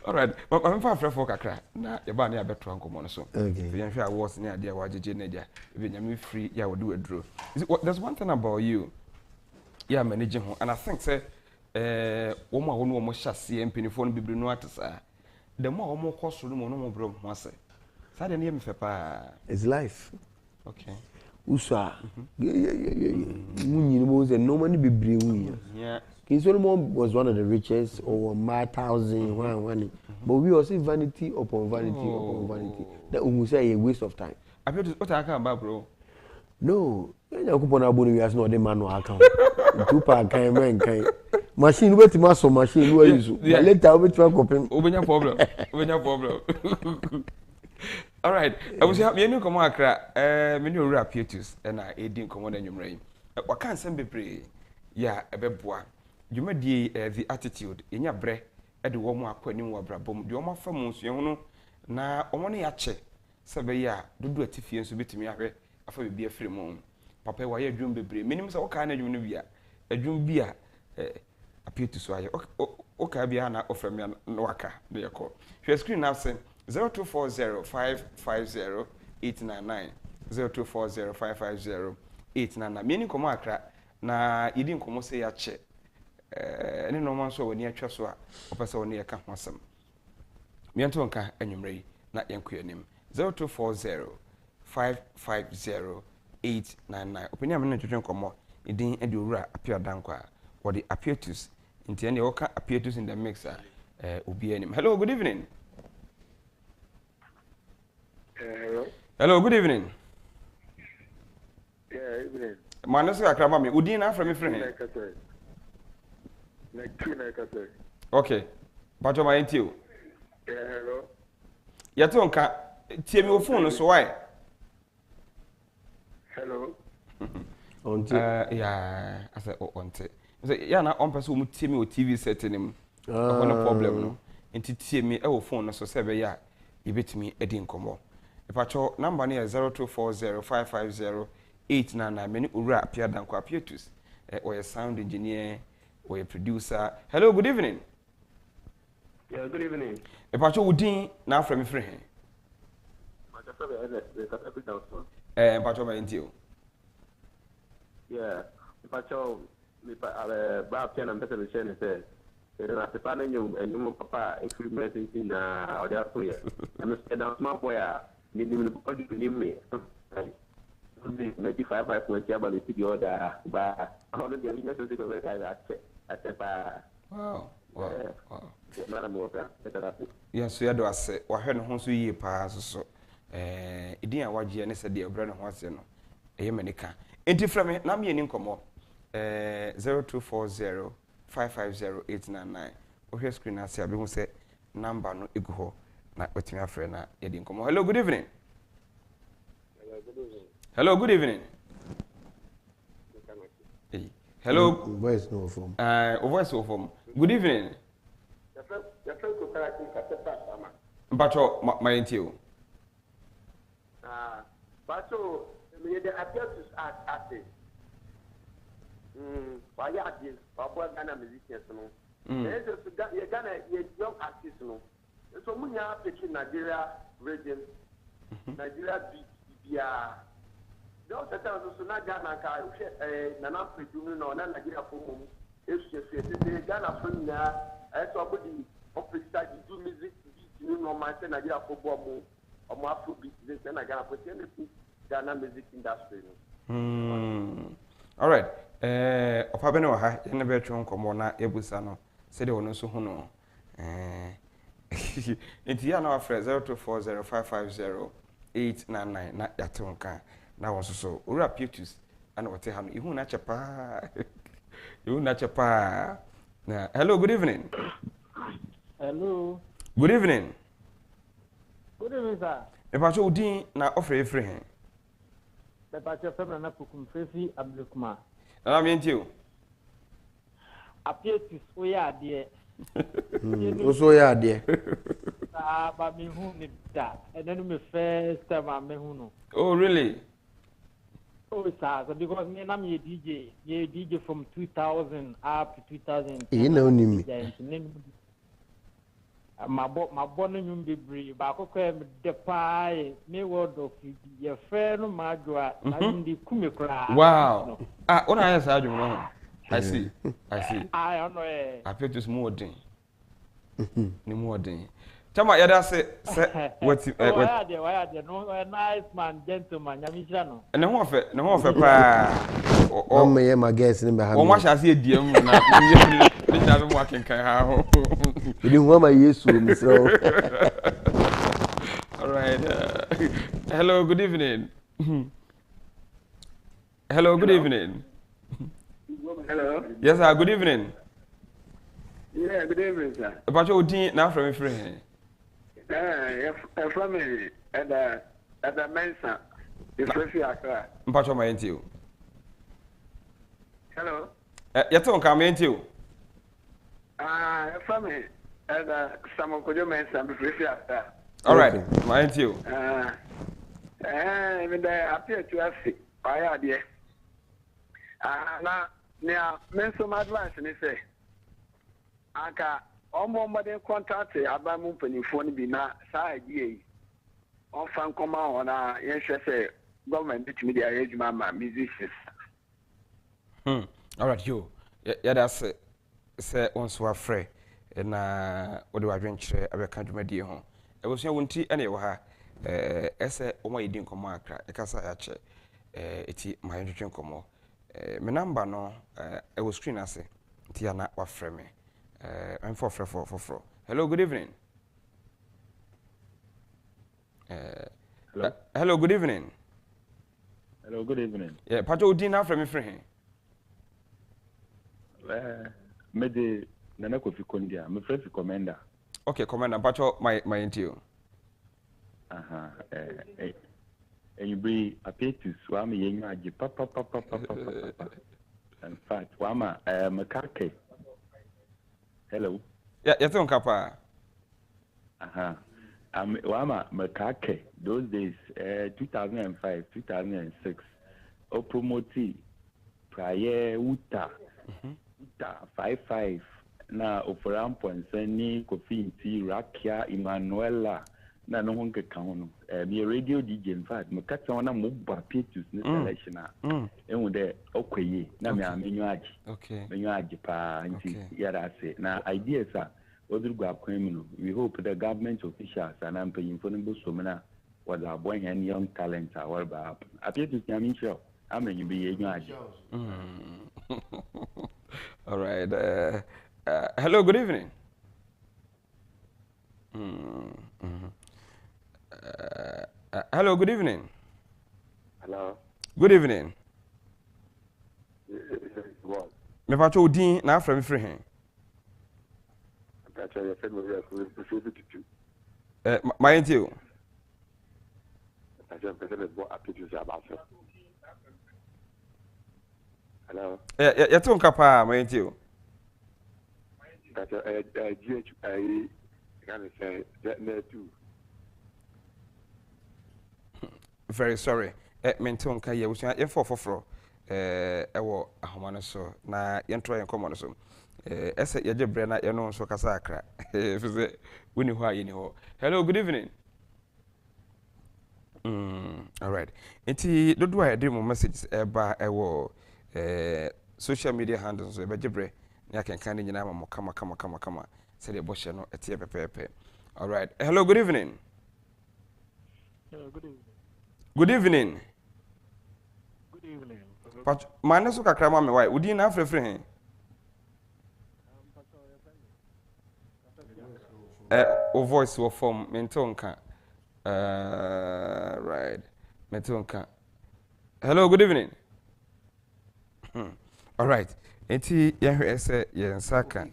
All right. But I'm far from kakra. Na ya ba na ya beto ankomo no so. Okay. We hwe awards na ade wajeje na dia. We nyame free ya wodo adro. There's one thing about you. Yeah, managing ho. And I think say wo ma wo hyase empenifo no bibiri no atesa. The more wo cost no mo bro ho ase. Sa de na ye mfe pa. It's life. Okay. Usa. Munyi no say no money bibiri wu. Yeah. King Solomon was one of the richest or my 1,000 but we also vanity upon vanity upon vanity. That we say a waste of time. I feel what I can about bro. No, you could not we has no the manual account. Two pack man machine wait to machine where you later we try coping. Open your problem. Open your problem. All right. I was here me come akra me no Appiatus and I edin come on enyum rain. What can some be pray? Yeah, ebeboa. You made the attitude in your breath at the woman aquanim wa brabom. The woman from Monsignor na omoni yache. Sabe ya do a tiffy and so bit me after be a free moon. Papa, why a dream be minimum so kind of you a dream beer appear to sway. Okay, Biana offer me no waka. They are called. Your screen now saying 0240 550 899 0240 550 899. Meaning come akra na you didn't come say yache. Any no man so when you trust what person near come wasam. Miantonka enyumre na yankuanim 0240 550 899. Opinion me to come idin e ura Appiah Dankwah or the Appiatus inti any oka Appiatus in the mixer obi anim. Hello, good evening. Hello. Hello, good evening. Yeah, evening. Manasu akraba me udin na from me friend. Okay. Pato my intio. Yeah, hello. Yatonka tie me phone so why? Hello. Yeah, I said onte. Say yeah na on person mu tie me o TV setting him. No problem no. Enti tie me e wo phone no so se be ya e betimi edi nkomo. E pato number na 0240 550 899 many ura Appiah Dankwah Appiatus. Or a sound engineer or a producer. Hello, good evening. Yeah, good evening. E pato udin na from me friend. Pato my intio. Yeah, pato me Appiah and better share say I separa you and you papa if you message in or their prayer. I'm a small boy, meaning me. 95 about the order, but all the Wow. Yes, so do I say, or heard no so ye pass so. Idea what ye and said the brother was no. A Yemanica. Enti from it, Nami and Incomo 0240 550 or here screen as I will say number no equal. Not what my friend Edin Como. Hello, good evening. Hello, good evening. Hello. Voice no form. Voice of form. Good evening. But my interview. But so the Appiatus at why are these Papua Ghana musicians? There's a Ghana young artist. So when you are taking Nigeria region, Nigeria beat, those that are also not Ghana, Nana Prejudice or Nigeria for whom if the Ghana from there, as somebody office that you do music, you know, my Nigeria football or more Afro beat, then I got opportunity Ghana music industry. All right. Opabeno ha, you never try on Comona, Ebusano, said they will so hono. It's here now after 0240 550 899, not that one can. Now also so, Appiatus, and what they have, you won't not your pa. You won't not your pa. Hello, good evening. Hello. Good evening. Good evening, sir. If I show Dean, now offer a free hand. The Pacha Family Napukum Fefi Abdukma. And I mean you. Appiatus, we are dear. Also, yeah, dear. But me who need that. And then me first time I me who know. Oh, really? Oh, sir, because me and I'm a DJ from 2000 up to 2000. You know me. My born in Bibri, but I could the pie, me word of your friend, Madra, and the Kumikra. Wow. What I said, you know. I see. I don't know. Appiatus more thing. No more thing. Tell my other say what why are there? No, a nice man, gentleman, Yamishano. And no offer pa. Oh, me, my guest in behind. Oh, much I see a dear moon. I'm working. You didn't want my use to me, so. All right. Hello, good evening. Hello, good evening. Hello. Yes, sir, good evening. Yeah, good evening, sir. But you didn't now from a friend. From me at the Mensa. It's very accurate. But you mind you. Hello. Yet don't come into. From me at some of your Mensa. All right, mind you. And I appear to have sick. I are there. Now, mental advice, and they say, Anka, almost contact about moving for be not side ye. On fan come on, yes, say, government media age, mamma, musicians. All right, you. Yeah, that's it. Say, once we're free, and what do I venture? I can't remember home. I was your tea anyway. Ese oma yidin komo akra ekasa ya che eti my introduction komo me number no I was screen ase enti ya na wa frɛ me I'm for hello, good evening. Hello. Hello, good evening. Hello, good evening. Yeah, pato udin na frɛ me frɛ he Mede nana kofi kondia me frɛ fi commander. Okay, commander, pato my intio. And you bring Appiatus, Wama Yenyaji, papa. In fact, Wama, Makake. Hello. Yeah, you don't kapa. Wama Makake. Those days, 2005, 2006. Opromoti, Praye, Uta, 55. Na Oforam Ponseni, Kofi Inti, Rakia, Emanuela. na no honke ka ho no me radio DJ in fact me kata wona mo ba Appiatus ne selection a ehun de okoye na me amenyu age okay menyu age pa nti yara say na ideas a odurgu akwam no we hope the government officials and ampanyimfo no bo so me na was a boy and young talent are ba Appiatus yamin show amenyu be yenyu age all right hello, good evening. Hello, good evening. Hello. Good evening. What? Me pacho din na afra me free hen. Pacho ya friend we are to My auntie. Pacho person is what Appiatus about. Hello. Ya to nka pa my auntie. Pacho GH I can say that too. Very sorry. Menton nka ye wusu ye fofoforo ewo ahoma no so na ye ntro ye komo no so ese ye jebre na ye no so kasa akra fize woni ho aye ni ho. Hello, good evening. All right. Enti dodo a ye mo message eba ewo social media handles so e be jebre na kenkan ni nyina mo kama se de bohye no etie pepepe. All right. Hello, good evening. Good evening. Good evening. Good evening. But man so kakra ma me why udi na afrefre hen o voice wo form mentonka right mentonka. Hello, good evening. All right. Enti ya hwe ese ye nsaka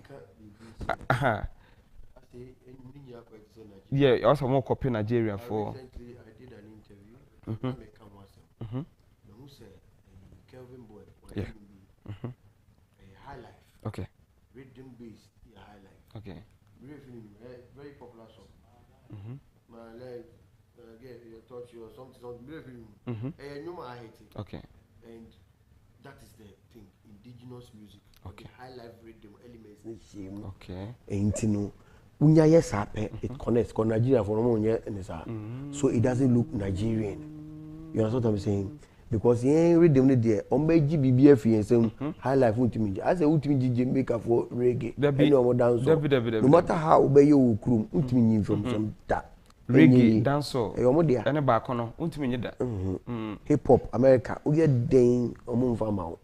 yeah, also more copy Nigeria for Recently I did an interview who said Kelvin Boy yeah. A high life. Okay. Rhythm based high life. Okay. Very popular song. My leg again you touch you or something very film. I hate it. Okay. And that is the thing. Indigenous music. Okay. The high life rhythm elements. Okay. And unya yes happen it connects con Nigeria for no so it doesn't look Nigerian. You understand what I'm saying? Because he ain't rhythm there. Ombeji BBF and say high life ultimate. I say ultimate Jamaica for reggae. No dance. No matter how obey you krum ultimate from some that reggae dancehall. Ene ba kono ultimate nyeda. Hip hop America. We get den omumfa mawo.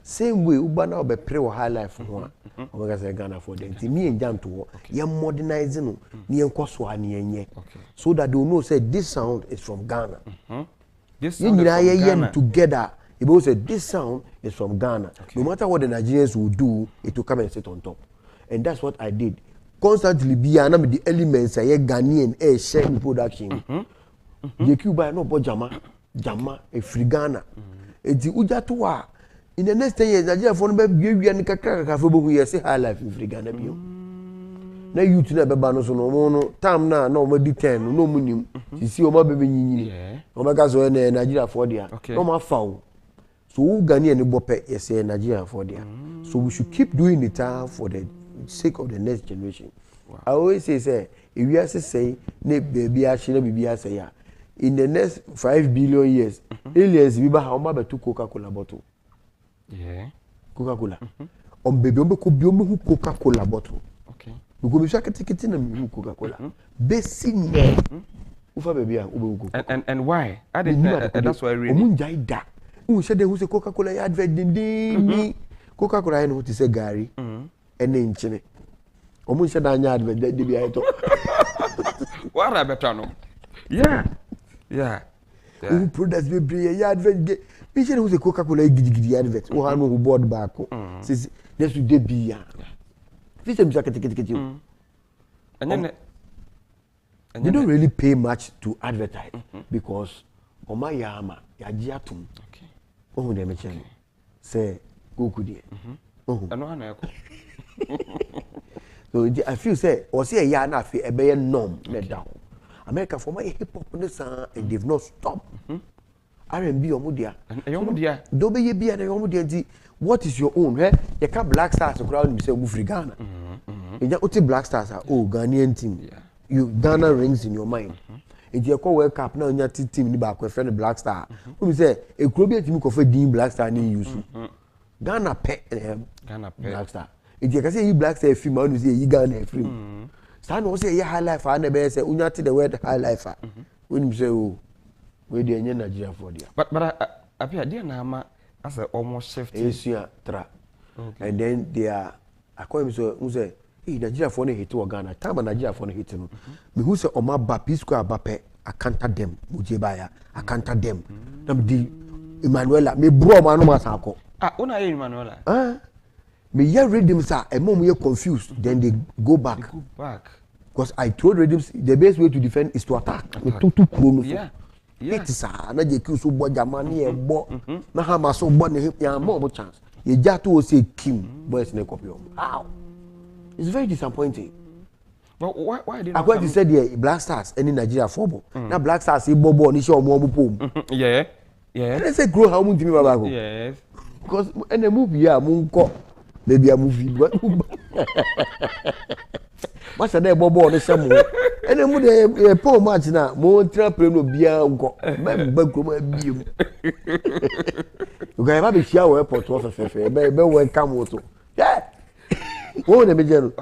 Same way uba na obe pre high life ho omega say Ghana for them me enjam to ye modernizing no ne enkoso ani enye so that they will know say this sound is from Ghana. This sound is from Ghana together they will say this sound is from Ghana. No matter what the Nigerians will do, it will come and sit on top. And that's what I did. Constantly be an the elements I Ghanaian share production. The Cuba no jama a free Ghana. Eti uja toa in the next 10 years Nigeria for no be wi an kakra for bohu ye say high life in Ghana bio na youth na be ba no so no no time na o di 10 no munim sisi o ma be nyinyi o ma ka so na Nigeria for dia no ma fawo so Ghana ni bope ye say Nigeria for dia so we should keep doing it for the sake of the next generation. I always say if we are say ne baby a shine bibi a say ya in the next 5 billion years, aliens will buy how much to Coca-Cola bottle. Yeah. Coca-Cola. Baby, Coca-Cola bottle. Okay. We go be sure to na Coca-Cola. Basic ne. Ufa baby and why? I didn't that's why I really. Omunjai da. Who said who say Coca-Cola advert din Coca-Cola no to say Gary. And then chine. Omun said anya advert dey be aito. What are better no? Yeah. Yeah. Who products be bring ya advert. Me say who say Coca-Cola gidi advert. Who ha no board back. Says let's do be ya. This is you. And then we don't really pay much to advertise because Oma Yama Agyapong. Okay. Oh, they mention say go kudi. So I feel say or say ya na fe e be norm let down. America for my hip hop and they've not stopped. R&B omudia. Omudia. Do be ye be and omudia. What is your own? You can Black Stars crowd me say move Ghana. You just Black Stars are Ghanaian team. Ghana rings in your mind. If you call World Cup now, your team ni back with friend Black Star. Who say a club team could Dean Black Star ni use. Ghana pet Black Star. If you can say you Black Star film, you say you Ghana film. Stand no say you high life and the best say unyati the word high life. When you say oh, we dey in Nigeria for there. But Appiah there na ma as a almost shift. Asia tra. And then they are according to who say hey Nigeria for no hit to Ghana. Time Nigeria for no hit no. Me who say Oma ba peace square bape I counter them. Mujebaya I counter them. Nam di Emmanuela me bro ma no masako. Una Emmanuela. Me hear rhythms are and mom we confused. Then they go back. Because I told rhythms the best way to defend is to attack. Yeah. It is na je ki so bo jamani e bo na ha ma so bo ne ya more chance. You just to say Kim boys ne copy. How? It's very disappointing. But why didn't according to said the Black Stars any Nigeria football. Now Black Stars say bobo ni show omo pom. Yeah. And they say grow how mun timi baba go. Yes. Because in the movie ya mun ko maybe a movie what's that bobo on the same and then the poor match na mo tra play no bia nko me kro ma biem you guys have be share airport of fefe be welcome moto yeah oh the major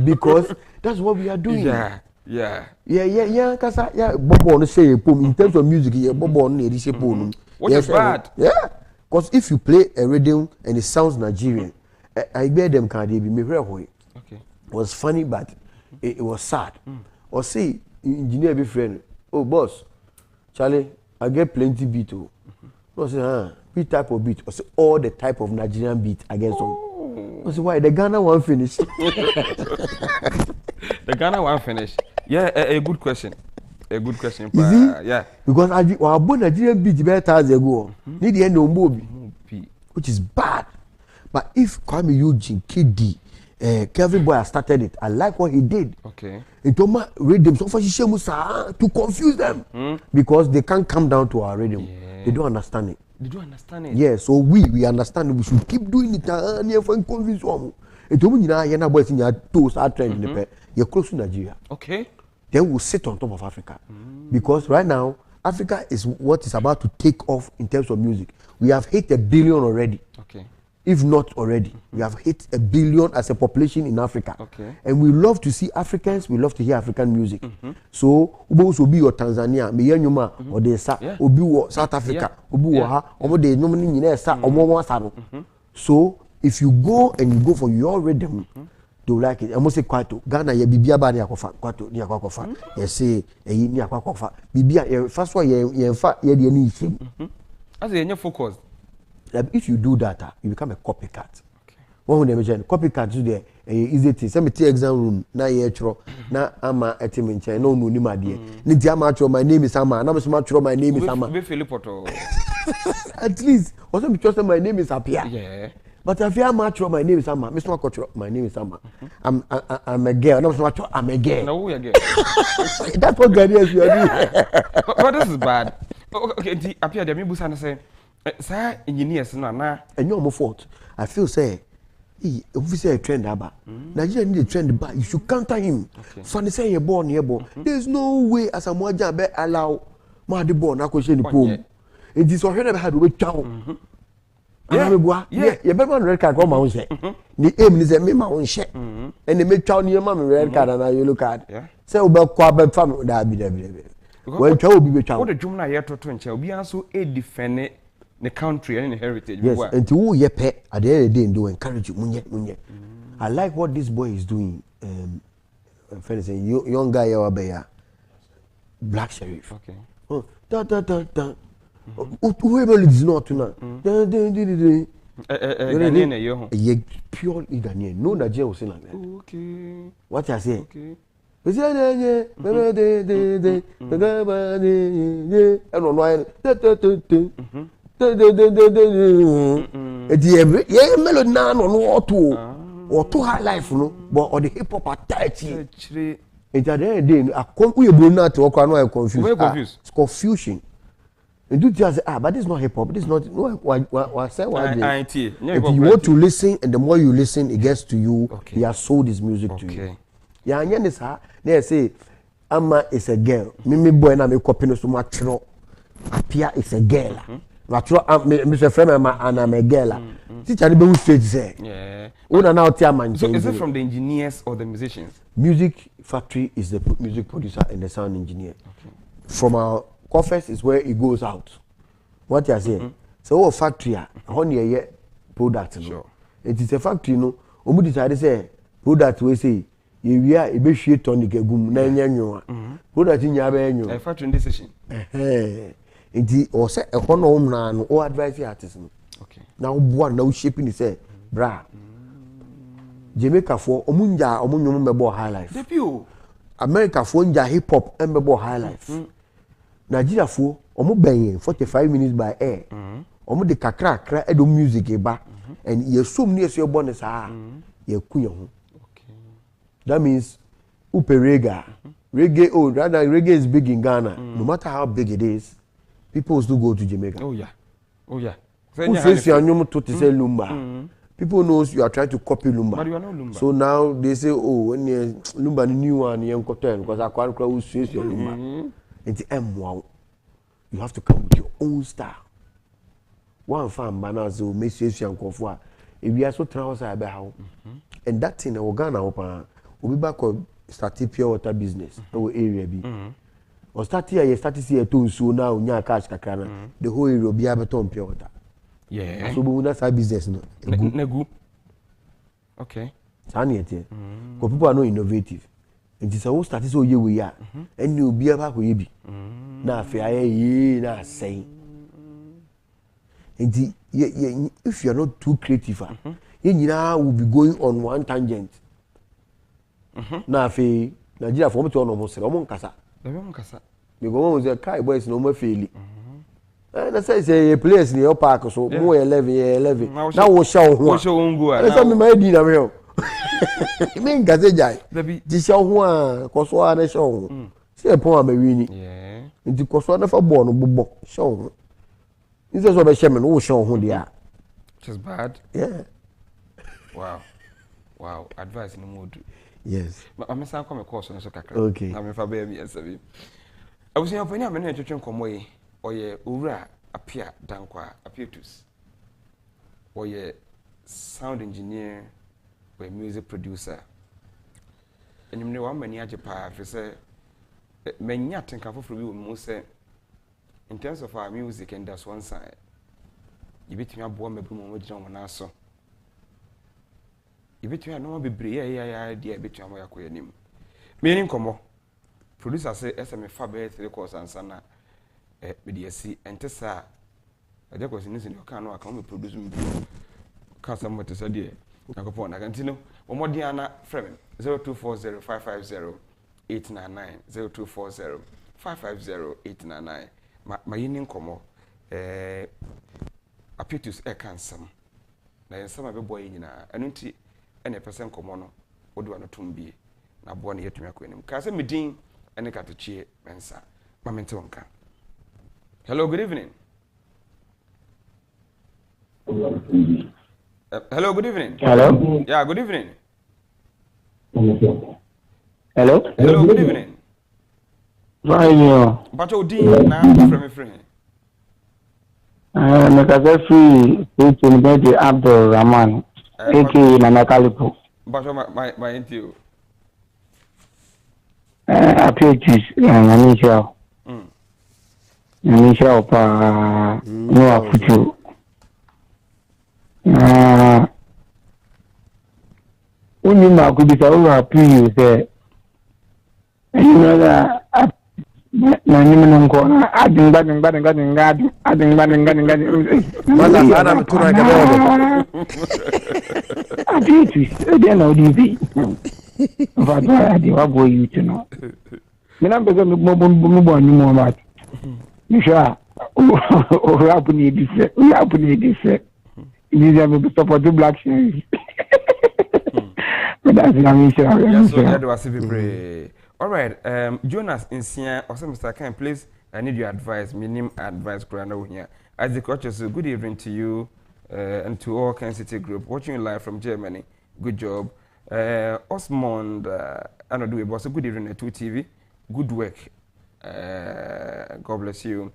because that's what we are doing. Yeah kasa yeah bobo no say pom in terms of music yeah bobo no dey say pom what is bad. Yeah, because if you play a rhythm and it sounds Nigerian I bear them can they be me very okay. It was funny but it was sad. Or see engineer be friend, oh boss Charlie I get plenty beat oh. I say which type of beat? I say all the type of Nigerian beat I get some. I say why the Ghana one finish. The Ghana one finish. Yeah, a good question. A good question. Yeah. Because I born Nigerian beat better years ago. Need the end of Mobi, which is bad. But if Kwame Eugene, KD, Kevin Boy started it, I like what he did. Okay. It don't rhythm so far to confuse them because they can't come down to our rhythm. Yeah. They don't understand it. They don't understand it. Yeah, so we understand it. We should keep doing it and for convince them. It don't mean na boys in your toes are trending. You're close to Nigeria. Okay. They will sit on top of Africa because right now Africa is what is about to take off in terms of music. We have hit 1 billion already. Okay. If not already, we have hit 1 billion as a population in Africa. Okay. And we love to see Africans, we love to hear African music. So, also be your Tanzania, Miyanyuma, or the Obi South Africa, Obi Waha, or the nominee, so, if you go and you go for your rhythm, they like it. I must say kwato. Ghana ye bibia ba ni akofa. Kwato ni akofa. Ye say eyi ni akofa. Bibia first one ye fa ye de ni ishim. As you focus. If you do that, you become a copycat. Okay. One who never copycat is there. Easy thing. Some exam room na ye chro na ama etiminche no no ni madie. Ni ti ama chro my name is Ama. Na me chro my name is Ama. Be Philippoto. At least also me trust my name is Appiah. Yeah. But if you are mature, my name is Ama. Mr. Makocho, my name is Ama. I'm a girl. No, Mr. I'm a girl. No, we are girl. That's what Ghanaians you are doing. But this is bad. Okay, Appiah, the people say, sir, engineers, na. And you're my fault. I feel say, if we say a trend about Nigeria need a trend back, you should counter him. Funny say you're born here, born. There's no way as a moja be allow ma de born na ko she ni pom. It is what had we chow. Yeah, you better red card come on share. The aim is a me my own share. And they make chow near my red card and a yellow card. Yeah. Say about Kwabet family that be there. When chow be chow. What the Jumna here to 20 will be also a defend the country and the heritage. Yes, and to ye pet at the end of the day do encourage you. Munye. I like what this boy is doing. Young guy Agyapong, Black Sheriff. Okay. Oh, da. Whoever is not tonight. Ghanaian, pure Ghanaian. No Nigerian will say like that. Okay. What I say? Okay. Melody na no or to high life no, but or the hip hop attached. It's at the end of the day, I come we Bruna to work. I'm confused. It's confusion. And do just but this is not hip hop. This is not what say what. If you want to listen, and the more you listen, it gets to you. Okay. He has sold his music to you. ya anya ne sa na say Amma is a girl me boy na me copy no so matro Appiah is a girl matro me friend am and a girl teacher dey be straight say yeah una now tia man. So is it from the engineers or the musicians? Music factory is the music producer and the sound engineer. Okay. From our coffers is where it goes out. What you say? So our factory honey a product no. Sure. It is a factory no. Omu decide say product we say ye wia e be hwie tonic egum na nya nwa. Product nya be nyo. A factory decision. Nti o say e ho no na no o advise artist no. Okay. Na o boa na o shaping say bra. Jamaica for omunja omunyum mebo high life. Debut. America for nja hip hop mebo high life. Nigeria for omu benye 45 minutes by air. Omu de kakra edo music eba and ye so many so born sa ye kuye ho. Okay. That means uperega. Reggae rather reggae is big in Ghana. No matter how big it is, people still go to Jamaica. Oh yeah. Who says you are nyum to say lumba? People knows you are trying to copy lumba. But you are not lumba. So now they say, oh, when you lumba the new one, you because I can't who says you lumba. It's M1. You have to come with your own style. One fan banana so message you and if we are so trounced by how, and that thing in Ghana open, we be back on starting pure water business. Our area be. Or start here, you start to see a tone so now nya cash kakana. The whole area be able to pure water. Yeah. So we that's our business no. Negu. Okay. Sani ete. Because people are not innovative. And it's a start so ye we are. And you be able to ye be. Na fe aye ye na say. And if you are not too creative, you nyina will be going on one tangent. Na fe Nigeria for me to no mo se o mo nkasa. Because one was a kai boys no more faili. Na say a place near your park so more 11. Now we show who. Na say me my di na me o. Me nkase jai. Di show who koso a na show. Say pon am wini. Yeah. Nti koso na fa ball no bobo show. This is what be shame no show who dia. Just bad. Yeah. Wow. Advice no more do. Yes. I'm say come course no so kakra. Okay. Na me fa be mi asabi. Abusi ya fanya me na twetwe nkomo yi. Oye owura Appiah Dankwah Appiatus. Oye sound engineer, oye music producer. Enyum ne wa mani Agyapong fi say manya tenka foforo bi wo mu say in terms of our music and that's one side. You betumi abo mabru mo gina mo na so. You betumi no bebre ya dia betumi mo yakoya nim. Me ni nkomo. Producer say SM fa be 3 course ansana media si entesa aje ko sinisi no kan no aka me produce me ka some what say there akopon na kantino omodi ana frame 0240550899 0240550899 ma yini nkomo Appiatus kansam na yensama be boy nyina enu nti ene pese nkomo no odu ano tumbie na bo na yetumi akonim ka se medin ene katochie mensa mamente wonka. Hello, good evening. Hello, good evening. Hello? Yeah, good evening. Hello? Hello, good evening. Why you? But Odin, now from a friend. Mekazefi, Kencity Abdul Rahman, aka Nanakalipo. But my interview. Appiatus, Anisha. Anisha pa no afutu. When you ma could be so happy you say, you know that na nyuma nko adding badding. Mother sana mtuna kabebe. Appiatus, they know this. But I do have you to know. Me na bega me bo anyu mo ma. You sure? We happen this. These are the support the black shirts. But that's yeah, so that was very. All right, Jonas Insia, also Mr. Ken, please, I need your advice, minimum advice, here. As the coaches, good evening to you and to all Kencity group watching you live from Germany. Good job. Osmond, I don't do it, but good evening to TV. Good work. God bless you.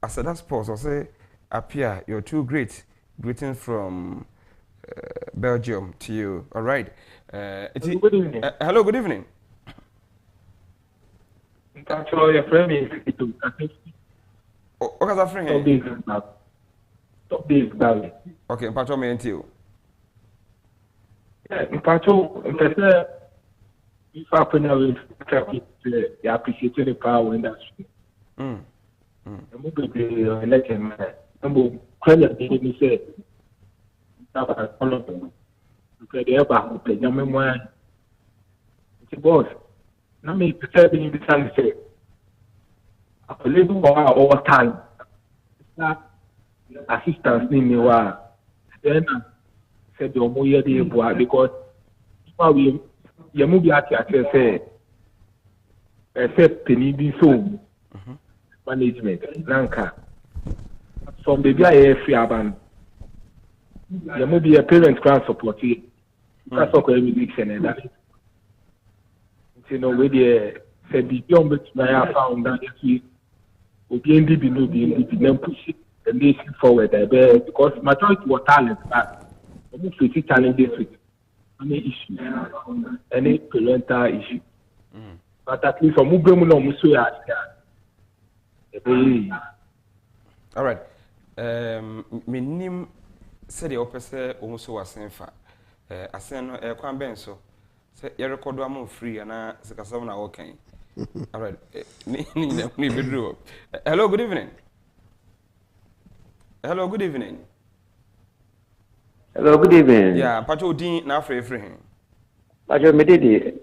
As that's pause, I say, Appiah, you're too great. Greetings from Belgium to you. All right. Good evening. Hello, good evening. Actually, your friend is What's that friend? Stop this, Gary. Okay, Patrol me and you. Yeah, Patrol, if I can appreciate the power industry. I'm going to let him. I'm credit me say, all of them. Okay, they are pay your memoir. It's a boss. Now, me preserving the sun say, I believe over time. Assistance in me wa then said the omoye dey boa because we ye mu bi ati say penny bi so management nanka from the guy free aban ye mu bi a parent grant support that's what we music and that you know we dey said the young bit I found that we obi ndi bi no bi ndi bi push it and they see forward because majority were talent, but we face challenges with any issues, any parental issue. But at least for moving on, we see all right. My name said the opposite almost was sent for. I send a quan benso. Say your record one free and I say Casavana okay. All right. Hello, good evening. Hello, good evening. Hello, good evening. Yeah, Pacho Dean, now for everything. Pacho Medidi,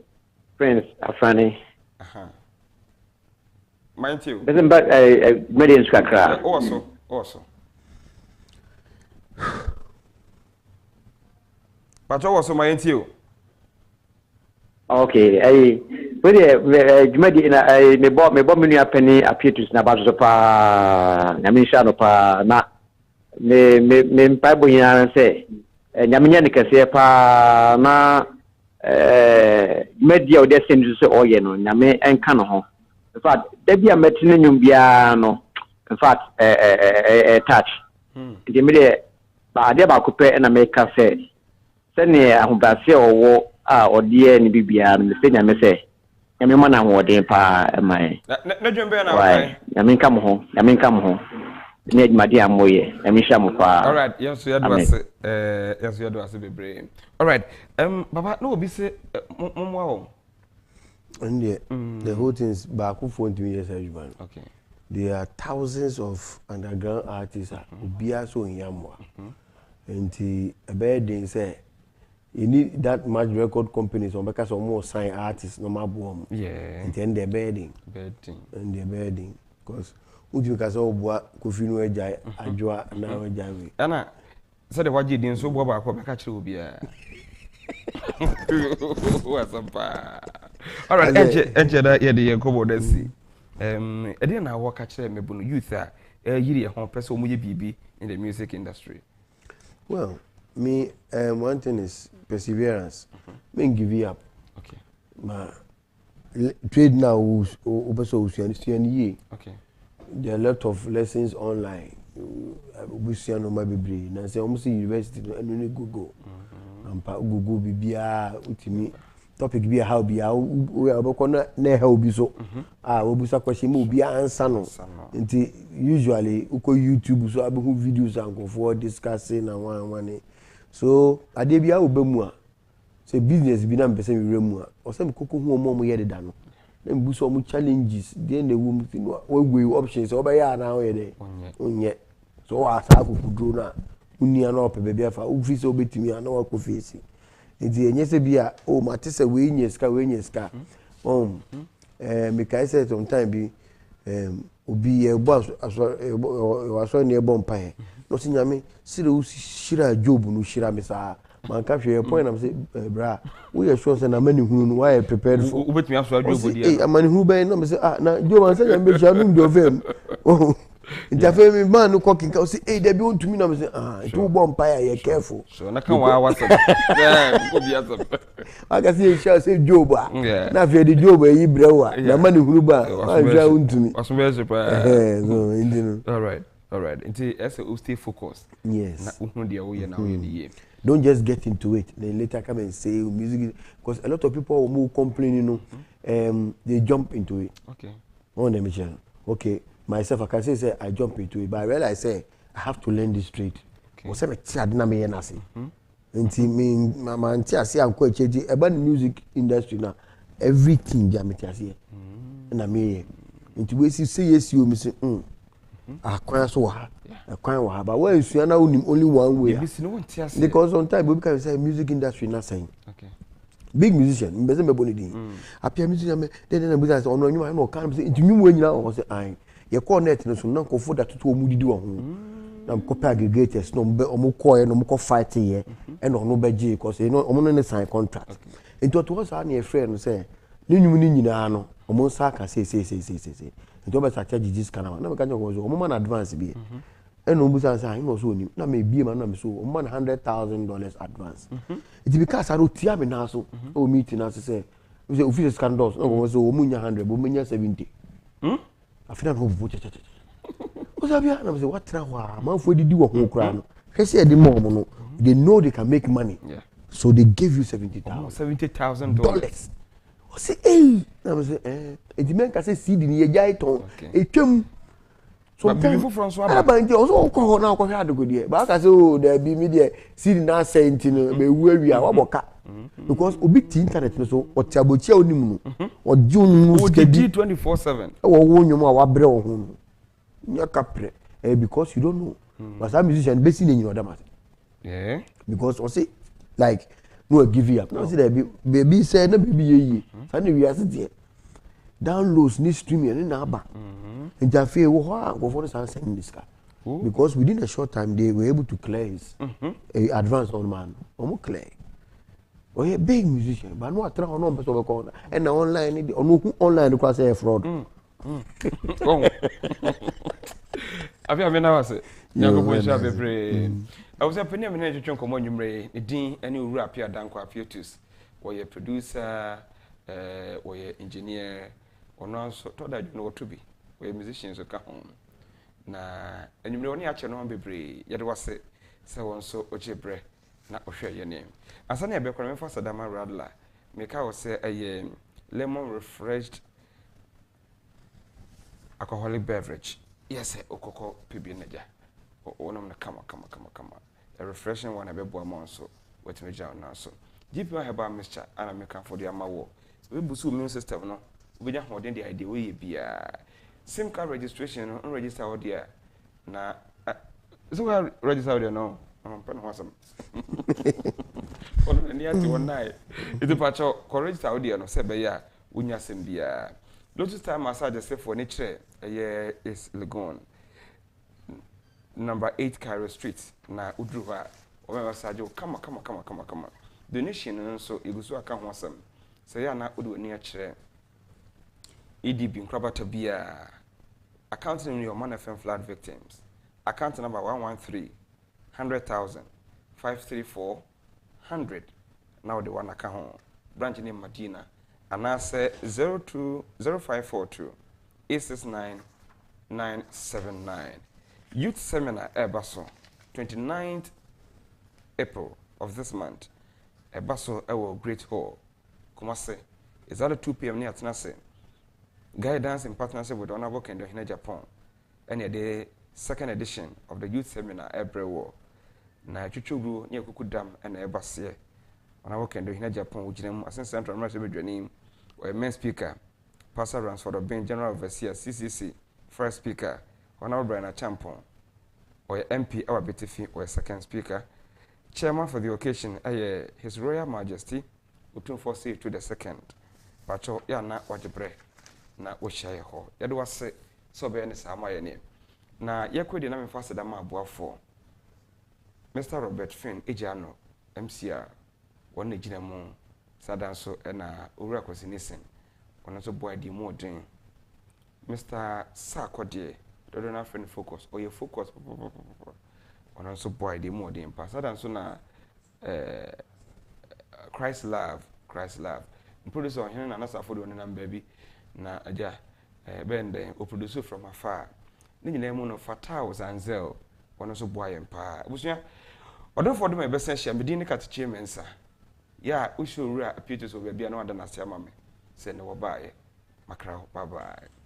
friends, Afrani. Mind you. Listen back, I made in Scakra. Also. Pacho also mind you. Okay, I me bought me a penny Appiatus na bazo pa nyamisha no pa na me mpaibo nya se nyaminya ni kase pa na media o de sendu se oye no nyame enka no ho in fact da bia metine nyum bia no in fact touch ndi me de ba de ba ko pe na me ka se ne ahobase owo a odie ni bibia no se nyame se nyame mana ho de pa mai na dwembe na wai nyame nka mo ho ne adwumade amoye nyame hia mo pa. All right, yes you do as bebre. All right, baba no obi se momwa wo and the whole things back for 20 years adwuma. Okay, there are thousands of underground artists obia so nyamwa and a bad thing say you need that much record companies on because of more sign artists no more boom. Yeah. And then they're bedding. Because uju kasa obua Kofi no ejai adwa na ejai. Ana said the waji din so bo ba ko be ka kire obi a. Wasapa. All right, enje da ye de yakobo da si. E dey na wo ka kire me bu no youth a yiri e ho person omo ye bibi in the music industry. Well, me one thing is perseverance. Men give you up. Okay. Ma trade now obeso usuani. Okay. There are a lot of lessons online. We see no ma bebre. Na say almost university no go. Ampa Google bibia utimi topic bia how bia we obekọ na how bi so. Obusa question mo bia answer no. Nti usually uko YouTube so abehu videos and for discussing and one. So ade bia obemu a say business bi na mpese mi remu a o say me koko hu omo ye deda no na mbu so omo challenges dey na wo mti no we options o be ya na o ye dey onye so asa akukudro na unia na opebe bia fa u fi so betimi ana wa ko face edi enye se bia o mate se we nye ska me kai say sometime bi obi e bo aso ne e bo mpa no sinyame sire u shira job no shira me sa man ka hwe point am say bra we are sure say na mani hunu no why prepared for ubetimi aso job dia amani hunu ben no me say na job an say nyame shira no ndo fem Interfere me man no cooking say hey there be want to me na me say it will bomb empire you careful. So na kan wa what's yeah, go be asem. I can see shall say Job na fe the Job yi brewa na man huru ba man sha untumi. Oso be super. So indino. All right. Until as a stay focused. Yes. Na uhun dia wo ye na wo ye. Don't just get into it. Then later come and say music because a lot of people who complain, you know, they jump into it. Okay. On the mission. Okay. Myself, I can say I jump into it, but I realize say I have to learn this trade. Okay. Say me tiadina me yenasi. Nti me mama nti ase anko echeji eba the music industry na everything dia me tiase. Na me nti we say yes you me say akwan so ha. Akwan wa ba we nsu na only one way. Because sometimes we can say music industry na saying. Okay. Big musician, mbese me boni din. Appiah musician me den na say ono nyuma na o kan say nti nyuma nyina o say ai. Ye connect no so na nkofo da toto omudidi wo ho. Na mkopa aggregators no mbe omukoye no mko fight ye e no no beje because you know omo no ne sign contract. Nti to so na ye friend say ni nyum ni nyina no omo sa ka say. Nti o be sa charge this kana na me ka nyo so omo man advance bi. E no busa say I no so oni na me bie ma na me so omo man $100,000 advance. It because I don't tia me na so o meet na say we office scandals no so omo nya 100 but omo nya 70. Afina no bo cha. Osabia na say what tra wa man for didi wo ho kra no. Hwe say the mom no they know they can make money. Yeah. So they give you $70,000. O say eh na say e men ka say seed ni ye jai ton etwam. So people from Swaba bank also ko na ko hwe adogode ba ka say oh there be me there seed na sent no be wu awia wa boka. Because obi ti internet no so o tiabochia onimu no o junu skedi 24/7 e wo wonwom a wa bre wo ho nya kapre because you don't know but some musician be see nyino da matter because o say like no give you up no say there be baby say na baby ye say na we ase there downloads ni stream ye na aba njafe wo ho go for the send this car because within a short time they were able to clear his advance on man omo clear. Oh, yeah, big musician, but no attra no person be call and online online because say fraud. Oh. Appiah me na wase. Nyango bo sha bebre. I was up near me na twetwe nkomo nwumre edin ene owura Appiah Dankwah Appiatus. We ye producer we ye engineer ono so to da no to be. We ye musicians so ka ho. Na enwumre oni a che no bebre ye de wase se won so ochebre na ohwe ye name. Asana ebe kwa mefa Sadama Radler meka wo se lemon refreshed alcoholic beverage. Yes, okoko pibi naja. Onam na kama. A refreshing one abebo amon so wetime jaw na so. GP herbal mixture ana meka for the amawo. We busu immune system no. We ja hoden the idea we bia. SIM card registration no register out there. Na so register out there no. Pen wasam. On near to one night. It's a patch of register out there no se be ya unya sem bia. Lotus time massage say for nature is Lagoon. Number 8 Cairo Street na Udruva. O me massage come. Donation so igusu aka ho asem. Say ya na udu ni a kire. EDB nkrabata bia. Account name your Man FM flood victims. Account number 113-100,000 534-100. Now the one account branch name Medina. And I say 0542-869-979. Youth Seminar Ebaso, 29th April of this month. Ebaso Ewo Great Hall. Kumase, is at 2 p.m. near Tenase. Guidance in partnership with Honorable Kendo in Agyapong. And the second edition of the Youth Seminar Ebrewo. Na Chuchugu near Kukudam and Ebasie. Honorable Kendo in Agyapong, which name Assistant Central American name. Or main speaker, Pastor Ransford of being General Overseer, CCC, first speaker, Honorable Brian Agyapong, or MP, our Betifi, or second speaker, chairman for the occasion, His Royal Majesty, Utun Fosi to the second. Pacho, ya na wajibre, na washaya ho. Yadu wase, so be any sama name. Na yakwe na mfasa da mabua for Mr. Robert Finn, Ejano, MCR, one ejinamu. Sadanso na owura kwasi nisin ono so boy di modern Mr. Sakode dodo na friend focus or your focus on also boy the more the impact that so na Christ love producer on na nasa for the na baby na aja bend o producer from afar ni nyina mu no fatal zanzel on also boy impact busua odon for dem be sense me din ka teche mensa ya ushuru Appiatus obi bia na wada na sia mame se ne wo baaye makra bye bye.